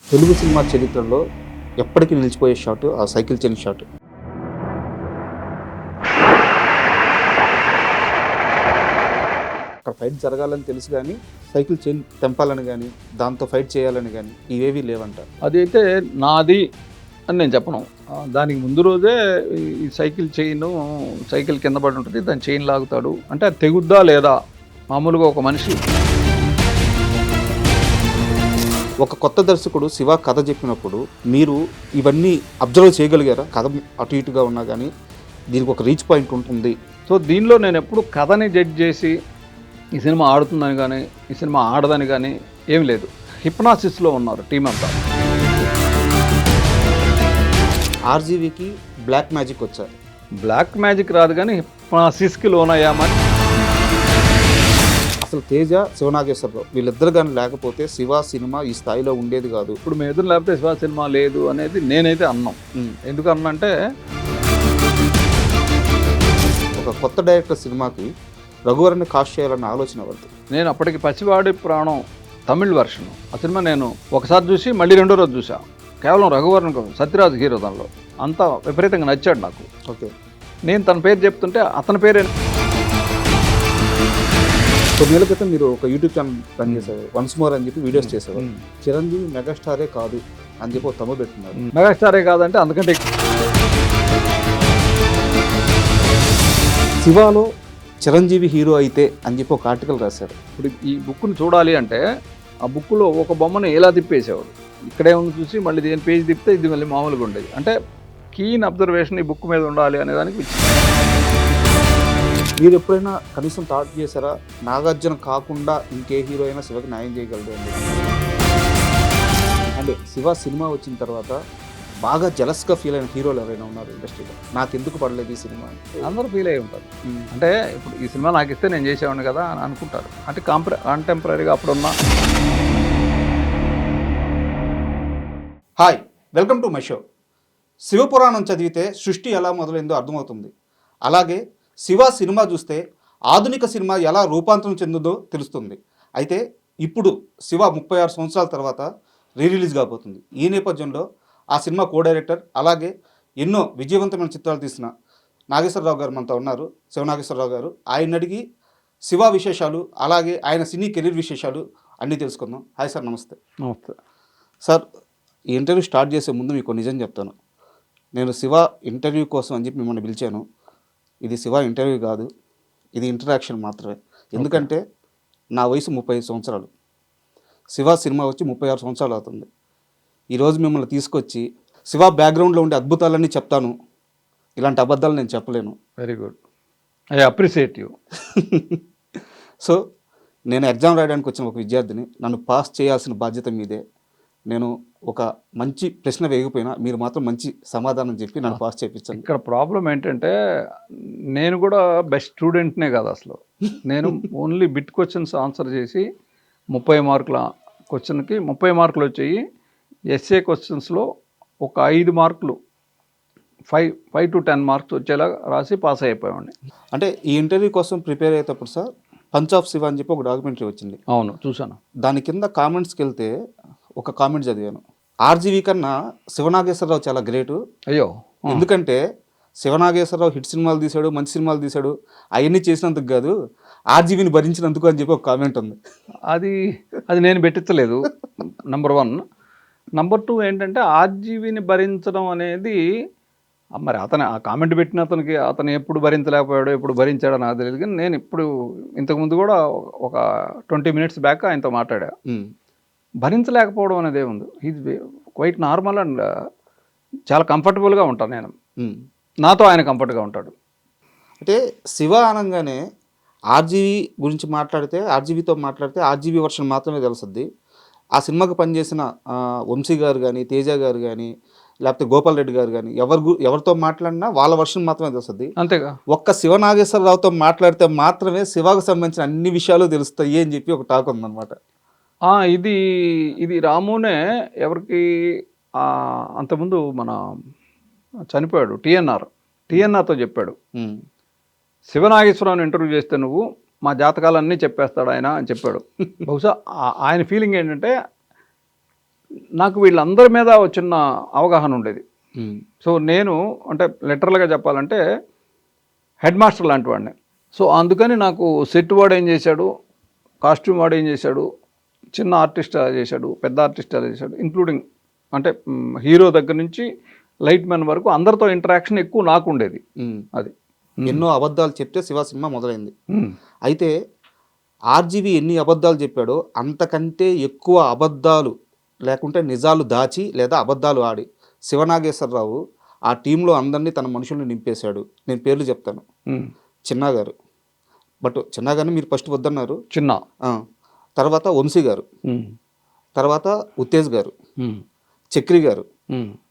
Telugu cinema చరిత్రలో ఎప్పటికీ నిలిచిపోయే షాట్ ఆ సైకిల్ చైన్ షాట్. అక్కడ ఫైట్ జరగాలని తెలుసు కానీ సైకిల్ చైన్ తెంపాలని కానీ దాంతో ఫైట్ చేయాలని కానీ ఇవేవి లేవంట. అదైతే నాది అని నేను చెప్పను. దానికి ముందు రోజే ఈ సైకిల్ కింద పడి ఉంటుంది, దాని చైన్ లాగుతాడు అంటే అది తెగుద్దా లేదా. మామూలుగా ఒక మనిషి, ఒక కొత్త దర్శకుడు శివ కథ చెప్పినప్పుడు మీరు ఇవన్నీ అబ్జర్వ్ చేయగలిగారా? కథ అటు ఇటుగా ఉన్నా కానీ దీనికి ఒక రీచ్ పాయింట్ ఉంటుంది. సో దీనిలో నేను ఎప్పుడు కథని జడ్జ్ చేసి ఈ సినిమా ఆడుతుందని కానీ ఈ సినిమా ఆడదని కానీ ఏం లేదు. హిప్నాసిస్లో ఉన్నారు టీం అంతా. ఆర్జీవీకి బ్లాక్ మ్యాజిక్ వచ్చారు. బ్లాక్ మ్యాజిక్ రాదు కానీ హిప్నాసిస్కి లోనయ్యామని. అసలు తేజ, శివనాగేశ్వరరావు వీళ్ళిద్దరు కానీ లేకపోతే శివ సినిమా ఈ స్థాయిలో ఉండేది కాదు. ఇప్పుడు మేము ఎదురు లేకపోతే శివ సినిమా లేదు అనేది నేనైతే అన్నాం. ఎందుకు అన్నంటే ఒక కొత్త డైరెక్టర్ సినిమాకి రఘువరన్ని కాస్ట్ చేయాలన్న ఆలోచన వద్దు. నేను అప్పటికి పసివాడి ప్రాణం తమిళ్ వెర్షన్ ఆ సినిమా నేను ఒకసారి చూసి మళ్ళీ రెండో రోజు చూసా. కేవలం రఘువరన్ సత్యరాజ్ హీరో దానిలో అంత విపరీతంగా నచ్చాడు నాకు. ఓకే, నేను తన పేరు చెప్తుంటే అతని పేరే. కొన్నేళ్ల క్రితం మీరు ఒక యూట్యూబ్ ఛానల్ రన్ చేసేవారు, వన్స్ మోర్ అని చెప్పి వీడియోస్ చేసేవారు. చిరంజీవి మెగాస్టారే కాదు అని చెప్పి ఒక తమ్ము పెట్టున్నారు. మెగాస్టారే కాదంటే అందుకంటే శివాలో చిరంజీవి హీరో అయితే అని చెప్పి ఒక ఆర్టికల్ రాశారు. ఇప్పుడు ఈ బుక్ని చూడాలి అంటే ఆ బుక్లో ఒక బొమ్మను ఎలా తిప్పేసేవాడు, ఇక్కడే ఉంది చూసి మళ్ళీ దీని పేజ్ తిప్పితే ఇది మళ్ళీ మామూలుగా ఉండేది. అంటే కీన్ అబ్జర్వేషన్ ఈ బుక్ మీద ఉండాలి అనేదానికి. మీరు ఎప్పుడైనా కనీసం థాట్ చేశారా నాగార్జున కాకుండా ఇంకే హీరో అయినా శివకి న్యాయం చేయగలదు అని? అంటే శివ సినిమా వచ్చిన తర్వాత బాగా జలస్గా ఫీల్ అయిన హీరోలు ఎవరైనా ఉన్నారు ఇండస్ట్రీలో? నాకు ఎందుకు పడలేదు ఈ సినిమా? అందరూ ఫీల్ అయి ఉంటారు. అంటే ఇప్పుడు ఈ సినిమా నాకు ఇస్తే నేను చేసేవాడిని కదా అని అనుకుంటారు. అంటే కంటెంపరీగా అప్పుడున్న. Hi, welcome to my show. Shiva Purana చదివితే సృష్టి ఎలా మొదలైందో అర్థమవుతుంది. అలాగే శివ సినిమా చూస్తే ఆధునిక సినిమా ఎలా రూపాంతరం చెందుదో తెలుస్తుంది. అయితే ఇప్పుడు శివ 36 సంవత్సరాల తర్వాత రిలీజ్ కాబోతుంది. ఈ నేపథ్యంలో ఆ సినిమా కో డైరెక్టర్ అలాగే ఎన్నో విజయవంతమైన చిత్రాలు తీసిన నాగేశ్వరరావు గారు మనతో ఉన్నారు, శివనాగేశ్వరరావు గారు. ఆయన అడిగి శివ విశేషాలు అలాగే ఆయన సినీ కెరీర్ విశేషాలు అన్నీ తెలుసుకుందాం. హాయ్ సార్, నమస్తే. నమస్తే సార్. ఈ ఇంటర్వ్యూ స్టార్ట్ చేసే ముందు మీకు నిజం చెప్తాను. నేను శివ ఇంటర్వ్యూ కోసం అని చెప్పి మిమ్మల్ని పిలిచాను. ఇది శివ ఇంటర్వ్యూ కాదు, ఇది ఇంటరాక్షన్ మాత్రమే. ఎందుకంటే నా వయసు 35 సంవత్సరాలు, శివ సినిమా వచ్చి 36 సంవత్సరాలు అవుతుంది. ఈరోజు మిమ్మల్ని తీసుకొచ్చి శివ బ్యాక్గ్రౌండ్లో ఉండే అద్భుతాలన్నీ చెప్తాను. ఇలాంటి అబద్ధాలు నేను చెప్పలేను. Very good, I appreciate you. So నేను ఎగ్జామ్ రాయడానికి వచ్చిన ఒక విద్యార్థిని, నన్ను పాస్ చేయాల్సిన బాధ్యత మీదే. నేను ఒక మంచి ప్రశ్న వేయకపోయినా మీరు మాత్రం మంచి సమాధానం చెప్పి నన్ను పాస్ చేయించండి. ఇక్కడ ప్రాబ్లం ఏంటంటే నేను కూడా బెస్ట్ స్టూడెంట్నే కాదు అసలు. నేను ఓన్లీ బిట్ క్వశ్చన్స్ ఆన్సర్ చేసి 30 మార్కుల క్వశ్చన్కి 30 మార్కులు వచ్చాయి. ఎస్ఏ క్వశ్చన్స్లో ఒక 5 మార్కులు 5 to 10 మార్క్స్ వచ్చేలా రాసి పాస్ అయిపోయామండి. అంటే ఈ ఇంటర్వ్యూ కోసం ప్రిపేర్ అయ్యేటప్పుడు సార్ పంచ్ ఆఫ్ శివ అని చెప్పి ఒక డాక్యుమెంటరీ వచ్చింది. అవును, చూసాను. దాని కింద కామెంట్స్కి వెళ్తే ఒక కామెంట్ చదివాను, ఆర్జీవీ కన్నా శివనాగేశ్వరరావు చాలా గ్రేటు. అయ్యో, ఎందుకంటే శివనాగేశ్వరరావు హిట్ సినిమాలు తీశాడు, మంచి సినిమాలు తీశాడు, అవన్నీ చేసినందుకు కాదు ఆర్జీవీని భరించినందుకు అని చెప్పి ఒక కామెంట్ ఉంది. అది నేను పెట్టించలేదు, నెంబర్ 1. నెంబర్ 2 ఏంటంటే ఆర్జీవీని భరించడం అనేది మరి ఆ కామెంట్ పెట్టిన అతను ఎప్పుడు భరించలేకపోయాడో ఎప్పుడు భరించాడో నాకు తెలియదు. కానీ నేను ఇప్పుడు ఇంతకుముందు కూడా ఒక 20 minutes బ్యాక్ ఆయనతో మాట్లాడా. భరించలేకపోవడం అనేది ఏముంది, ఈజ్ క్వైట్ నార్మల్ అండ్ చాలా కంఫర్టబుల్గా ఉంటాను నేను. నాతో ఆయన కంఫర్ట్గా ఉంటాడు. అంటే శివ అనగానే ఆర్జీవీ గురించి మాట్లాడితే, ఆర్జీవీతో మాట్లాడితే ఆర్జీవీ వర్షన్ మాత్రమే తెలుస్తుంది. ఆ సినిమాకి పనిచేసిన వంశీ గారు కానీ, తేజ గారు కానీ, లేకపోతే గోపాల్ రెడ్డి గారు కానీ ఎవరితో మాట్లాడినా వాళ్ళ వర్షన్ మాత్రమే తెలుస్తుంది. అంతేగా ఒక్క శివనాగేశ్వరరావుతో మాట్లాడితే మాత్రమే శివకు సంబంధించిన అన్ని విషయాలు తెలుస్తాయి అని చెప్పి ఒక టాక్ ఉందన్నమాట. ఇది రామునే ఎవరికి అంతకుముందు మన చనిపోయాడు టీఎన్ఆర్తో చెప్పాడు, శివనాగేశ్వరరావుని ఇంటర్వ్యూ చేస్తే నువ్వు మా జాతకాలన్నీ చెప్పేస్తాడు ఆయన అని చెప్పాడు. బహుశా ఆయన ఫీలింగ్ ఏంటంటే నాకు వీళ్ళందరి మీద చిన్న అవగాహన ఉండేది. సో నేను అంటే లిటరల్గా చెప్పాలంటే హెడ్ మాస్టర్ లాంటి వాడిని. సో అందుకని నాకు సెట్ వాడు ఏం చేశాడు, కాస్ట్యూమ్ వాడు ఏం చేశాడు, చిన్న ఆర్టిస్ట్ అలా చేశాడు, పెద్ద ఆర్టిస్ట్ అలా చేశాడు, ఇంక్లూడింగ్ అంటే హీరో దగ్గర నుంచి లైట్ మ్యాన్ వరకు అందరితో ఇంటరాక్షన్ ఎక్కువ నాకు ఉండేది. అది ఎన్నో అబద్ధాలు చెప్తే శివ సినిమా మొదలైంది. అయితే ఆర్జీవి ఎన్ని అబద్ధాలు చెప్పాడో అంతకంటే ఎక్కువ అబద్ధాలు లేకుంటే నిజాలు దాచి లేదా అబద్ధాలు ఆడి శివనాగేశ్వరరావు ఆ టీంలో అందరినీ తన మనుషుల్ని నింపేశాడు. నేను పేర్లు చెప్తాను. చిన్నా గారు, బట్ చిన్నా గారిని మీరు ఫస్ట్ వద్దన్నారు. చిన్న తర్వాత వంశీ గారు, తర్వాత ఉత్తేజ్ గారు, చక్రి గారు,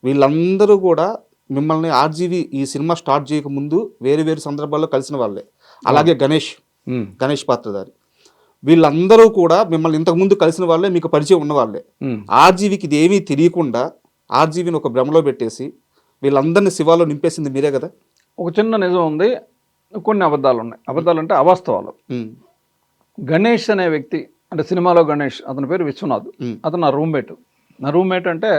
వీళ్ళందరూ కూడా మిమ్మల్ని ఆర్జీవి ఈ సినిమా స్టార్ట్ చేయకముందు వేరు వేరు సందర్భాల్లో కలిసిన వాళ్ళే. అలాగే గణేష్ పాత్రధారి, వీళ్ళందరూ కూడా మిమ్మల్ని ఇంతకుముందు కలిసిన వాళ్ళే, మీకు పరిచయం ఉన్న వాళ్ళే. ఆర్జీవికి ఇది ఏమీ తెలియకుండా ఆర్జీవిని ఒక భ్రమలో పెట్టేసి వీళ్ళందరినీ శివాలో నింపేసింది మీరే కదా. ఒక చిన్న నిజం ఉంది, కొన్ని అబద్ధాలు ఉన్నాయి. అబద్ధాలు అంటే అవాస్తవాలు. గణేష్ అనే వ్యక్తి అంటే సినిమాలో గణేష్, అతని పేరు విశ్వనాథ్. అతను నా రూమ్మేట్ అంటే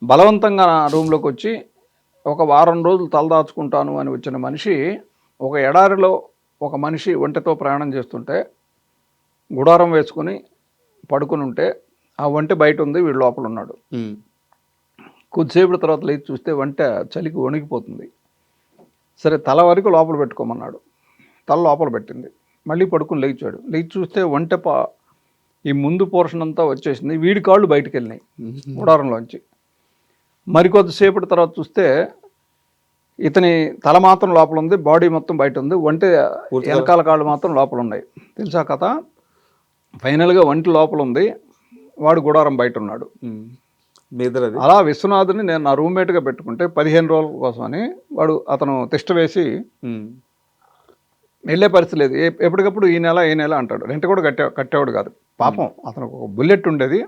బలవంతంగా నా రూమ్లోకి వచ్చి ఒక వారం రోజులు తలదాచుకుంటాను అని వచ్చిన మనిషి ఒక ఎడారిలో ఒక మనిషి ఒంటెతో ప్రయాణం చేస్తుంటే గుడారం వేసుకుని పడుకుని ఉంటే ఆ ఒంటె బయట ఉంది, వీడు లోపల ఉన్నాడు. కొద్దిసేపటి తర్వాత లేచి చూస్తే ఒంటె చలికి వణికిపోతుంది. సరే తల వరకు లోపల పెట్టుకోమన్నాడు, తల లోపల పెట్టింది. మళ్ళీ పడుకుని లేచాడు. లేచి చూస్తే ఒంటె ఈ ముందు పోర్షన్ అంతా వచ్చేసింది, వీడి కాళ్ళు బయటకు వెళ్ళినాయి గుడారంలోంచి. మరికొద్దిసేపటి తర్వాత చూస్తే ఇతని తల మాత్రం లోపల ఉంది, బాడీ మొత్తం బయట ఉంది, ఒంటె వెనకాల కాళ్ళు మాత్రం లోపల ఉన్నాయి. తెలుసా కథ? ఫైనల్గా ఒంటి లోపల ఉంది, వాడు గుడారం బయట ఉన్నాడు. అలా విశ్వనాథుని నేను నా రూమ్మేట్గా పెట్టుకుంటే 15 రోజుల కోసమని అతను తిష్ట వేసి వెళ్ళే పరిస్థితి లేదు. ఎప్పటికప్పుడు ఈ నెల అంటాడు. రెంట్ కూడా కట్టేవాడు కాదు పాపం. అతనికి ఒక బుల్లెట్ ఉండేది,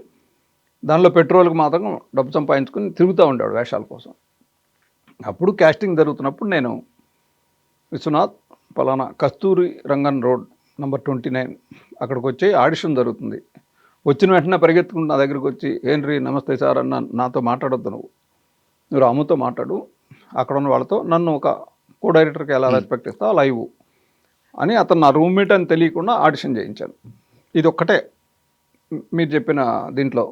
దానిలో పెట్రోల్కి మాత్రం డబ్బు సంపాదించుకుని తిరుగుతూ ఉండేవాడు వేషాల కోసం. అప్పుడు క్యాస్టింగ్ జరుగుతున్నప్పుడు నేను విశ్వనాథ్ పలానా కస్తూరి రంగన్ రోడ్ నంబర్ 29 అక్కడికి వచ్చి ఆడిషన్ జరుగుతుంది. వచ్చిన వెంటనే పరిగెత్తుకుంటూ నా దగ్గరికి వచ్చి, ఏంటి నమస్తే సార్ అన్న, నాతో మాట్లాడొద్దు, నువ్వు రాముతో మాట్లాడు, అక్కడ ఉన్న వాళ్ళతో, నన్ను ఒక కో డైరెక్టర్కి ఎలా రెస్పెక్ట్ ఇస్తావు అలా ఇవ్వు అని అతను నా రూమ్మేట్ అని తెలియకుండా ఆడిషన్ చేయించాను. ఇది ఒక్కటే మీరు చెప్పిన దీంట్లో.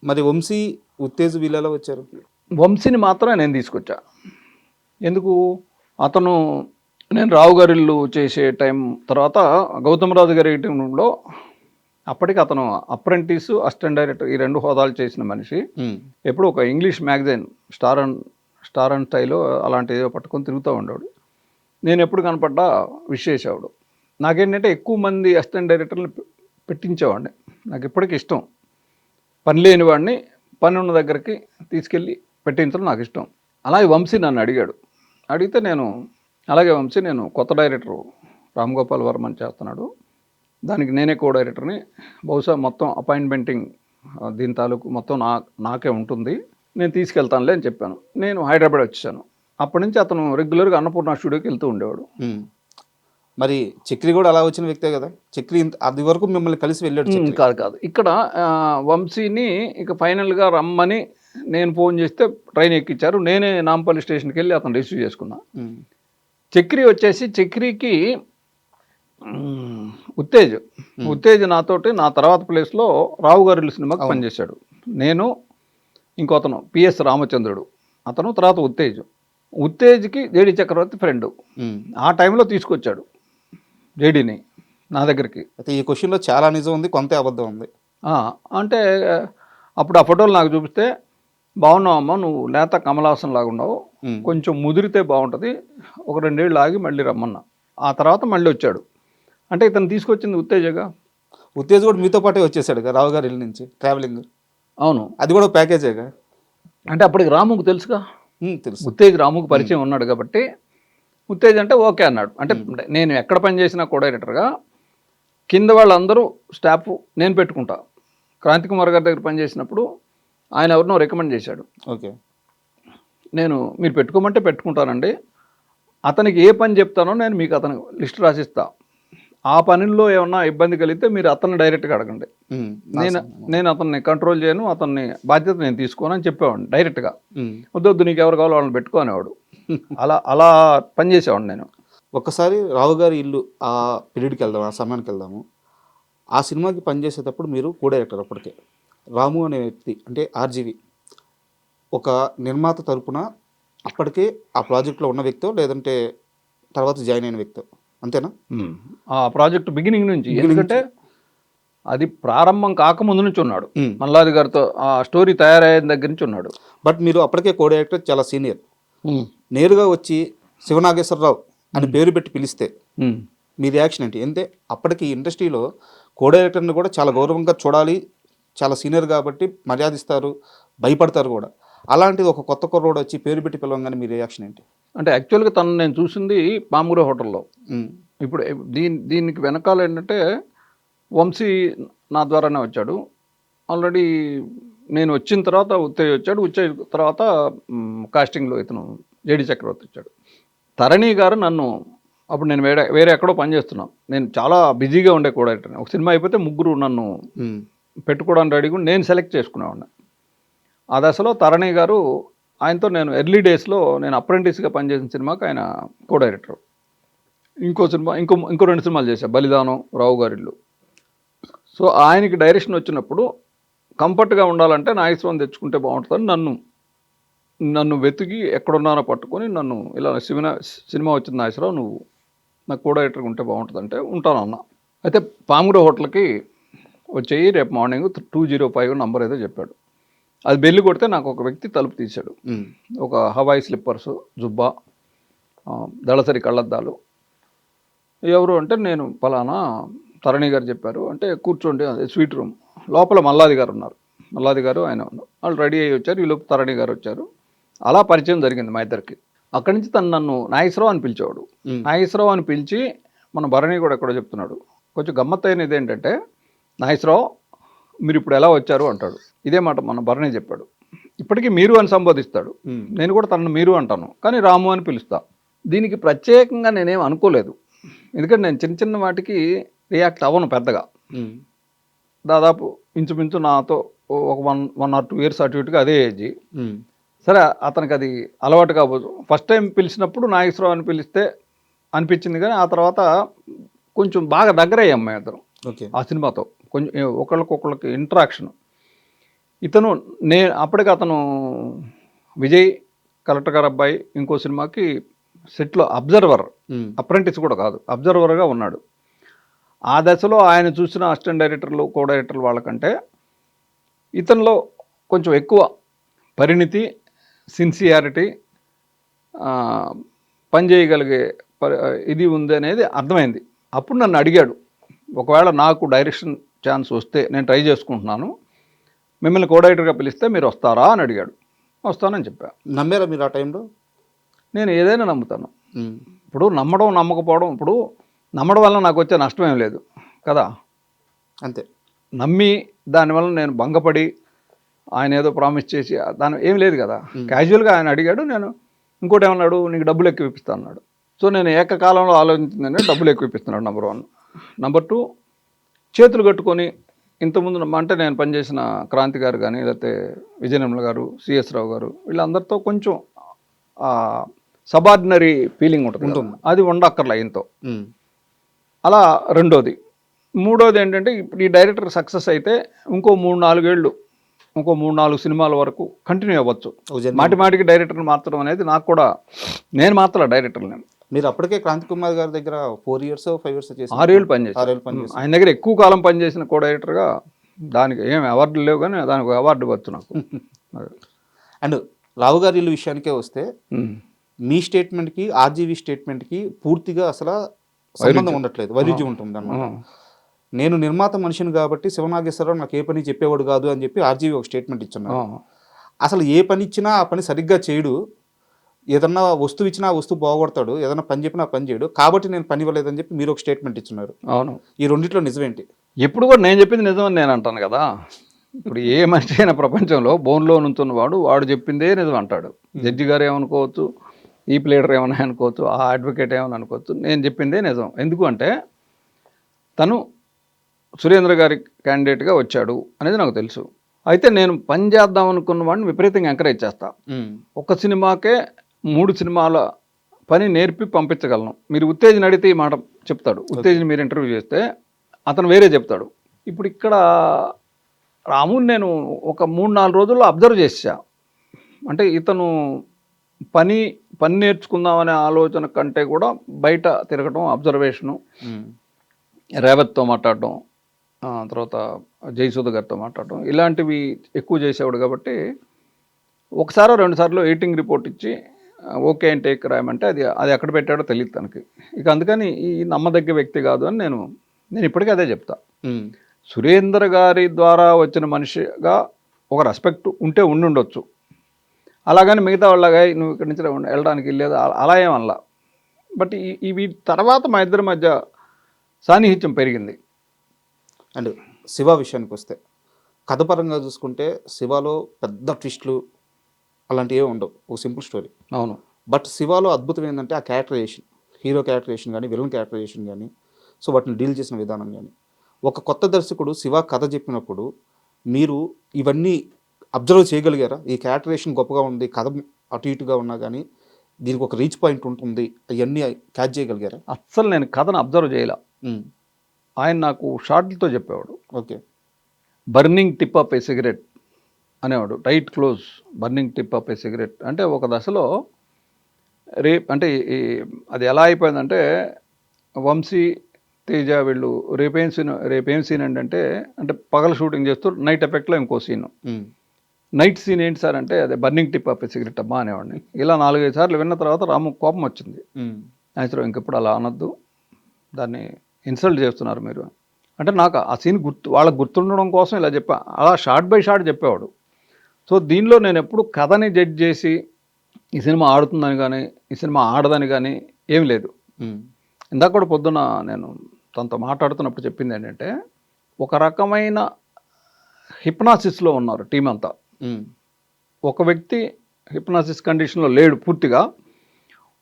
మరి వంశీ, ఉత్తేజ్ వీళ్ళలో వచ్చారు? వంశీని మాత్రమే నేను తీసుకొచ్చా. ఎందుకు? అతను నేను రావు గారి ఇల్లు చేసే టైం తర్వాత గౌతమరాజు గారి టీంలో అప్పటికి అతను అప్రెంటిస్, అసిస్టెంట్ డైరెక్టర్ ఈ 2 హోదాలు చేసిన మనిషి. ఎప్పుడు ఒక English magazine star and style అలాంటి ఏదో పట్టుకొని తిరుగుతూ ఉండేవాడు. నేను ఎప్పుడు కనపడ్డా విష్ చేసేవాడు. నాకేంటంటే ఎక్కువ మంది అసిస్టెంట్ డైరెక్టర్ని పెట్టించేవాడిని. నాకు ఇప్పటికీ ఇష్టం. పని లేని వాడిని పని ఉన్న దగ్గరికి తీసుకెళ్ళి పెట్టించడం నాకు ఇష్టం. అలాగే వంశీ నన్ను అడిగితే నేను అలాగే వంశీ, నేను కొత్త డైరెక్టరు రామ్ గోపాల్ వర్మని చేస్తున్నాడు, దానికి నేనే కో డైరెక్టర్ని, బహుశా మొత్తం అపాయింట్మెంటింగ్ దీని తాలూకు మొత్తం నాకే ఉంటుంది, నేను తీసుకెళ్తానులే అని చెప్పాను. నేను హైదరాబాద్ వచ్చాను. అప్పటి నుంచి అతను రెగ్యులర్గా అన్నపూర్ణ స్టూడియోకి వెళ్తూ ఉండేవాడు. మరి చక్రి కూడా అలా వచ్చిన వ్యక్తే కదా. చక్రి అది వరకు మిమ్మల్ని కలిసి వెళ్ళాడు? కాదు. ఇక్కడ వంశీని ఇక ఫైనల్గా రమ్మని నేను ఫోన్ చేస్తే ట్రైన్ ఎక్కించారు. నేనే నాంపల్లి స్టేషన్కి వెళ్ళి అతను రిసీవ్ చేసుకున్నా. చక్రి వచ్చేసి, చక్రికి ఉత్తేజ్ నాతోటి నా తర్వాత ప్లేస్లో రావు గారి సినిమాకి పనిచేశాడు. నేను ఇంకో అతను పిఎస్ రామచంద్రుడు, అతను తర్వాత ఉత్తేజ్కి జేడి చక్రవర్తి ఫ్రెండ్. ఆ టైంలో తీసుకొచ్చాడు జేడీని నా దగ్గరికి. అయితే ఈ క్వశ్చన్లో చాలా నిజం ఉంది, కొంత అబద్ధం ఉంది. అంటే అప్పుడు ఆ ఫోటోలు నాకు చూపిస్తే, బాగున్నావమ్మా, నువ్వు లేత కమలాసన్ లాగా ఉన్నావు, కొంచెం ముదిరితే బాగుంటుంది, ఒక 2 ఏళ్ళు ఆగి మళ్ళీ రమ్మన్నా. ఆ తర్వాత మళ్ళీ వచ్చాడు. అంటే ఇతను తీసుకొచ్చింది ఉత్తేజగా. ఉత్తేజ్ కూడా మీతో పాటే వచ్చేసాడు రావు గారి ఇల్లు నుంచి ట్రావెలింగ్. అవును, అది కూడా ప్యాకేజేగా. అంటే అప్పటికి రాముకు తెలుసుగా, తెలుసు. ఉత్తేజ్ రాముకు పరిచయం ఉన్నాడు కాబట్టి ఉత్తేజ్ అంటే ఓకే అన్నాడు. అంటే నేను ఎక్కడ పనిచేసినా కో డైరెక్టర్గా కింద వాళ్ళందరూ స్టాఫ్ నేను పెట్టుకుంటా. క్రాంతి కుమార్ గారి దగ్గర పనిచేసినప్పుడు ఆయన ఎవరినో రికమెండ్ చేశాడు. ఓకే, నేను మీరు పెట్టుకోమంటే పెట్టుకుంటానండి, అతనికి ఏ పని చెప్తానో నేను మీకు అతను లిస్ట్ రాసిస్తా, ఆ పనుల్లో ఏమన్నా ఇబ్బంది కలిగితే మీరు అతన్ని డైరెక్ట్గా అడగండి. నేను అతన్ని కంట్రోల్ చేయను, అతన్ని బాధ్యత నేను తీసుకోను అని చెప్పేవాడిని డైరెక్ట్గా. వద్దు నీకు ఎవరు కావాలో వాళ్ళని పెట్టుకునేవాడు. అలా పనిచేసేవాడిని నేను. ఒక్కసారి రావు గారి ఇల్లు ఆ పీరియడ్కి వెళ్దాం, ఆ సమయానికి వెళ్దాము. ఆ సినిమాకి పనిచేసేటప్పుడు మీరు కో డైరెక్టర్ అప్పటికే. రాము అనే వ్యక్తి అంటే ఆర్జీవి ఒక నిర్మాత తరపున అప్పటికే ఆ ప్రాజెక్ట్లో ఉన్న వ్యక్తో లేదంటే తర్వాత జాయిన్ అయిన వ్యక్తో అంతేనా? ఆ ప్రాజెక్ట్ బిగినింగ్ నుంచి, ఎందుకంటే అది ప్రారంభం కాకముందు నుంచి ఉన్నాడు. మల్లాది గారితో ఆ స్టోరీ తయారయ్యే దగ్గర నుంచి ఉన్నాడు. బట్ మీరు అప్పటికే కో డైరెక్టర్, చాలా సీనియర్. నేరుగా వచ్చి శివనాగేశ్వరరావు అని పేరు పెట్టి పిలిస్తే మీ రియాక్షన్ ఏంటి? అంటే అప్పటికి ఇండస్ట్రీలో కో డైరెక్టర్ని కూడా చాలా గౌరవంగా చూడాలి, చాలా సీనియర్ కాబట్టి మర్యాదిస్తారు, భయపడతారు కూడా. అలాంటిది ఒక కొత్త కుర్రోడు వచ్చి పేరు పెట్టి పిలవంగానే మీ రియాక్షన్ ఏంటి? అంటే యాక్చువల్గా తను నేను చూసింది పాముర హోటల్లో. ఇప్పుడు దీనికి వెనకాల ఏంటంటే వంశీ నా ద్వారానే వచ్చాడు. ఆల్రెడీ నేను వచ్చిన తర్వాత ఉత్తయ్య వచ్చాడు. ఉత్తయ్య తర్వాత కాస్టింగ్లో ఇతను జేడి చక్రవర్తి వచ్చాడు. తరణి గారు నన్ను అప్పుడు నేను వేరే ఎక్కడో పనిచేస్తున్నాను. నేను చాలా బిజీగా ఉండే కూడా. ఒక సినిమా అయిపోతే ముగ్గురు నన్ను పెట్టుకోవడానికి రెడీగా నేను సెలెక్ట్ చేసుకునేవాడిని. ఆ దశలో తరణి గారు, ఆయనతో నేను ఎర్లీ డేస్లో నేను అప్రెంటిస్గా పనిచేసిన సినిమాకి ఆయన కో డైరెక్టర్. ఇంకో 2 సినిమాలు చేశాను, బలిదానం, రావు గారిల్లు. సో ఆయనకి డైరెక్షన్ వచ్చినప్పుడు కంఫర్ట్గా ఉండాలంటే నాగేశ్వరం తెచ్చుకుంటే బాగుంటుందని నన్ను వెతికి ఎక్కడున్నానో పట్టుకొని నన్ను ఇలా సినిమా వచ్చింది నాగేశ్వరరావు, నువ్వు నాకు కో డైరెక్టర్గా ఉంటే బాగుంటుందంటే ఉంటాను అన్న. అయితే పాముర హోటల్కి వచ్చేయి రేపు మార్నింగ్ 205 నంబర్ ఏదో చెప్పాడు. అది బెల్లి కొడితే నాకు ఒక వ్యక్తి తలుపు తీశాడు. ఒక హవాయి స్లిప్పర్సు, జుబ్బా, దళసరి కళ్ళద్దాలు. ఎవరు అంటే నేను పలానా తరణి గారు చెప్పారు అంటే కూర్చోండి, అదే స్వీట్ రూమ్ లోపల మల్లాది గారు ఉన్నారు. మల్లాది గారు ఆయన ఉన్నారు. వాళ్ళు రెడీ అయ్యి వచ్చారు. ఈలోపు తరణి గారు వచ్చారు. అలా పరిచయం జరిగింది మా ఇద్దరికి. అక్కడి నుంచి తను నన్ను నాగేశ్వరరావు అని పిలిచేవాడు. నాగేశ్వరరావు అని పిలిచి మన భరణి కూడా ఎక్కడో చెప్తున్నాడు. కొంచెం గమ్మత్తైనది ఏంటంటే, నాగేశ్వరరావు మీరు ఇప్పుడు ఎలా వచ్చారు అంటాడు. ఇదే మాట మన భరణి చెప్పాడు. ఇప్పటికీ మీరు అని సంబోధిస్తాడు. నేను కూడా తనను మీరు అంటాను, కానీ రాము అని పిలుస్తా. దీనికి ప్రత్యేకంగా నేనేం అనుకోలేదు. ఎందుకంటే నేను చిన్న వాటికి రియాక్ట్ అవ్వను పెద్దగా. దాదాపు ఇంచుమించు నాతో ఒక 1 or 2 years అటు ఇటుగా అదే ఏజ్. సరే అతనికి అది అలవాటు కాబోదు. ఫస్ట్ టైం పిలిచినప్పుడు నాగేశ్వరరావు అని పిలిస్తే అనిపించింది, కానీ ఆ తర్వాత కొంచెం బాగా దగ్గర అయ్యాం మేము ఇద్దరం ఆ సినిమాతో. కొంచెం ఒకళ్ళకి ఇంటరాక్షన్. అప్పటికి అతను విజయ్ కలెక్టర్ గారు అబ్బాయి ఇంకో సినిమాకి సెట్లో అబ్జర్వర్, అప్రెంటిస్ కూడా కాదు, అబ్జర్వర్గా ఉన్నాడు. ఆ దశలో ఆయన చూసిన అసిస్టెంట్ డైరెక్టర్లు, కో డైరెక్టర్లు వాళ్ళకంటే ఇతనిలో కొంచెం ఎక్కువ పరిణితి, సిన్సియారిటీ, పనిచేయగలిగే ఇది ఉంది అనేది అర్థమైంది. అప్పుడు నన్ను అడిగాడు, ఒకవేళ నాకు డైరెక్షన్ ఛాన్స్ వస్తే నేను ట్రై చేసుకుంటున్నాను, మిమ్మల్ని కో డైరెక్టర్గా పిలిస్తే మీరు వస్తారా అని అడిగాడు. వస్తానని చెప్పా. నమ్మారా మీరు ఆ టైంలో? నేను ఏదైనా నమ్ముతాను. ఇప్పుడు నమ్మడం నమ్మకపోవడం, ఇప్పుడు నమ్మడం వల్ల నాకు వచ్చే నష్టం ఏం లేదు కదా. అంతే. నమ్మి దానివల్ల నేను భంగపడి ఆయన ఏదో ప్రామిస్ చేసి దాని ఏం లేదు కదా. క్యాజువల్గా ఆయన అడిగాడు, నేను ఇంకోటి ఏమన్నాడు, నీకు డబ్బులు ఎక్కువ ఇప్పిస్తా అన్నాడు. సో నేను ఏకకాలంలో ఆలోచించిందంటే డబ్బులు ఎక్కువ ఇప్పిస్తున్నాడు నెంబర్ 1. నెంబర్ 2, చేతులు కట్టుకొని ఇంతకుముందు అంటే నేను పనిచేసిన క్రాంతి గారు కానీ, లేకపోతే విజయనిర్మల గారు, సిఎస్ రావు గారు, వీళ్ళందరితో కొంచెం సబార్డినరీ ఫీలింగ్ ఉంటుంది. అది ఉండక్కర్లే ఇంతో. అలా రెండోది. మూడోది ఏంటంటే, ఇప్పుడు ఈ డైరెక్టర్ సక్సెస్ అయితే ఇంకో 3-4 ఏళ్ళు, ఇంకో 3-4 సినిమాల వరకు కంటిన్యూ అవ్వచ్చు. మాటిమాటికి డైరెక్టర్ని మార్చడం అనేది నాకు కూడా, నేను మాత్రం డైరెక్టర్. మీరు అప్పటికే క్రాంతి కుమార్ గారి దగ్గర 4 years 5 years చేసి 6 ఏళ్ళు పనిచేసి ఆయన దగ్గర ఎక్కువ కాలం పనిచేసిన కో డైరెక్టర్గా. దానికి ఏమి అవార్డులు లేవు, కానీ దానికి అవార్డు వచ్చు నాకు. అండ్ రావు గారి ఇల్లు విషయానికే వస్తే, మీ స్టేట్మెంట్కి ఆర్జీవి స్టేట్మెంట్కి పూర్తిగా అసలు సంబంధం ఉండట్లేదు, వైరుధ్యం ఉంటుంది అన్నమాట. నేను నిర్మాత మనిషిని కాబట్టి శివనాగేశ్వరరావు నాకు ఏ పని చెప్పేవాడు కాదు అని చెప్పి ఆర్జీవి ఒక స్టేట్మెంట్ ఇచ్చున్నారు. అసలు ఏ పని ఇచ్చినా ఆ పని సరిగ్గా చేయడు, ఏదన్నా వస్తువు ఇచ్చినా ఆ వస్తువు బాగొడతాడు, ఏదన్నా పని చెప్పినా పని చేయడు, కాబట్టి నేను పని ఇవ్వలేదని చెప్పి మీరు ఒక స్టేట్మెంట్ ఇచ్చున్నారు. అవును. ఈ రెండిట్లో నిజమేంటి? ఎప్పుడు కూడా నేను చెప్పింది నిజమని నేను అంటాను కదా. ఇప్పుడు ఏ మనిషి అయినా ప్రపంచంలో బోన్లో నుంచున్నవాడు వాడు చెప్పిందే నిజం అంటాడు. జడ్జి గారు ఏమనుకోవచ్చు, ఈ ప్లేడర్ ఏమన్నా అనుకోవచ్చు, ఆ అడ్వకేట్ ఏమని అనుకోవచ్చు, నేను చెప్పిందే నిజం. ఎందుకు అంటే తను సురేంద్ర గారి క్యాండిడేట్గా వచ్చాడు అనేది నాకు తెలుసు. అయితే నేను పని చేద్దాం అనుకున్న వాడిని విపరీతంగా ఎంకరేజ్ చేస్తా. ఒక సినిమాకే 3 సినిమాల పని నేర్పి పంపించగలను. మీరు ఉత్తేజన అడిగితే ఈ మాట చెప్తాడు. ఉత్తేజన మీరు ఇంటర్వ్యూ చేస్తే అతను వేరే చెప్తాడు. ఇప్పుడు ఇక్కడ రాముని నేను ఒక 3-4 రోజుల్లో అబ్జర్వ్ చేసా. అంటే ఇతను పని నేర్చుకుందామనే ఆలోచన కంటే కూడా బయట తిరగటం, అబ్జర్వేషను, రేవత్తో మాట్లాడటం, తర్వాత జయసూద గారితో మాట్లాడటం ఇలాంటివి ఎక్కువ చేసేవాడు. కాబట్టి ఒకసారో 2 సార్లు ఎడిటింగ్ రిపోర్ట్ ఇచ్చి ఓకే అని టేక్ రాయమంటే అది ఎక్కడ పెట్టాడో తెలియదు తనకి. ఇక అందుకని ఈ నమ్మదగ్గ వ్యక్తి కాదు అని నేను ఇప్పటికీ అదే చెప్తా. సురేంద్ర గారి ద్వారా వచ్చిన మనిషిగా ఒక రెస్పెక్ట్ ఉంటే ఉండుండొచ్చు. అలాగని మిగతా వాళ్ళగా నువ్వు ఇక్కడి నుంచి వెళ్ళడానికి లేదు అలా ఏమల్లా. బట్ ఇవి తర్వాత మా ఇద్దరి మధ్య సాన్నిహిత్యం పెరిగింది. అండ్ శివ విషయానికి వస్తే కథపరంగా చూసుకుంటే శివలో పెద్ద ట్విస్ట్లు అలాంటివి ఏమి ఉండవు. ఒక సింపుల్ స్టోరీ. అవును. బట్ శివలో అద్భుతం ఏంటంటే ఆ క్యారెక్టరైజేషన్, హీరో క్యారెక్టరైజేషన్ కానీ విలన్ క్యారెక్టరైజేషన్ కానీ, సో వాటిని డీల్ చేసిన విధానం కానీ, ఒక కొత్త దర్శకుడు శివ కథ చెప్పినప్పుడు మీరు ఇవన్నీ అబ్జర్వ్ చేయగలిగారా? ఈ క్యారెక్టరైజేషన్ గొప్పగా ఉంది, కథ అటు ఇటుగా ఉన్నా కానీ దీనికి ఒక రీచ్ పాయింట్ ఉంటుంది, అవన్నీ క్యాచ్ చేయగలిగారా? అస్సలు నేను కథను అబ్జర్వ్ చేయాల. ఆయన నాకు షార్ట్లతో చెప్పేవాడు. Okay. Burning tip of a cigarette అనేవాడు. Tight close burning tip of a cigarette అంటే ఒక దశలో అంటే అది ఎలా అయిపోయిందంటే వంశీ, తేజ వీళ్ళు రేపేం సీన్ అంటే పగల షూటింగ్ చేస్తూ నైట్ ఎఫెక్ట్లో ఇంకో సీను. నైట్ సీన్ ఏంటి సార్ అంటే అదే burning tip of a cigarette అమ్మా అనేవాడిని. ఇలా 4-5 సార్లు విన్న తర్వాత రాము కోపం వచ్చింది. నేచురల్ ఇంకెప్పుడు అలా అనొద్దు, దాన్ని ఇన్సల్ట్ చేస్తున్నారు మీరు అంటే. నాకు ఆ సీన్ వాళ్ళకి గుర్తుండడం కోసం ఇలా చెప్పా. అలా షార్ట్ బై షార్ట్ చెప్పేవాడు. సో దీనిలో నేను ఎప్పుడు కథని జడ్జ్ చేసి ఈ సినిమా ఆడుతుందని కానీ ఈ సినిమా ఆడదని కానీ ఏం లేదు. ఇందాక కూడా పొద్దున్న నేను తనతో మాట్లాడుతున్నప్పుడు చెప్పింది ఏంటంటే ఒక రకమైన హిప్నాసిస్లో ఉన్నారు టీం అంతా. ఒక వ్యక్తి హిప్నాసిస్ కండిషన్లో లేడు పూర్తిగా,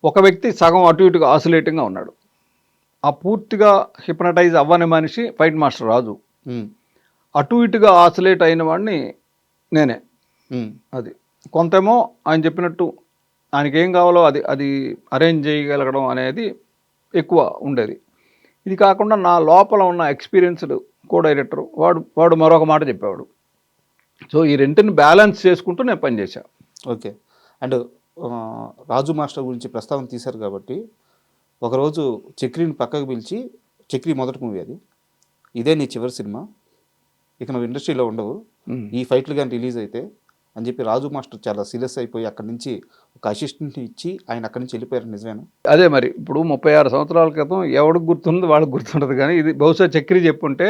ఒక వ్యక్తి సగం అటు ఇటుగా ఆసిలేటింగ్గా ఉన్నాడు. ఆ పూర్తిగా హిప్నటైజ్ అవ్వని మనిషి ఫైట్ మాస్టర్ రాజు. అటు ఇటుగా ఆసిలేట్ అయిన వాడిని నేనే. అది కొంతేమో ఆయన చెప్పినట్టు ఆయనకి ఏం కావాలో అది అరేంజ్ చేయగలగడం అనేది ఎక్కువ ఉండేది. ఇది కాకుండా నా లోపల ఉన్న ఎక్స్పీరియన్స్డ్ కో డైరెక్టర్ వాడు మరొక మాట చెప్పేవాడు. సో ఈ రెంటిని బ్యాలెన్స్ చేసుకుంటూ నేను పనిచేశాను. ఓకే. అండ్ రాజు మాస్టర్ గురించి ప్రస్తావన తీశారు కాబట్టి ఒకరోజు చక్రిని పక్కకు పిలిచి, చక్రి మొదటి మూవీ అది, ఇదే నీ చివరి సినిమా, ఇక నువ్వు ఇండస్ట్రీలో ఉండవు, ఈ ఫైట్లు కానీ రిలీజ్ అయితే అని చెప్పి రాజు మాస్టర్ చాలా సీరియస్ అయిపోయి అక్కడి నుంచి ఒక అసిస్టెంట్ ఇచ్చి ఆయన అక్కడి నుంచి వెళ్ళిపోయారు. నిజమేనా? అదే మరి ఇప్పుడు 36 సంవత్సరాల క్రితం ఎవడికి గుర్తుంది వాళ్ళకి గుర్తుండదు, కానీ ఇది బహుశా చక్రి చెప్పుంటే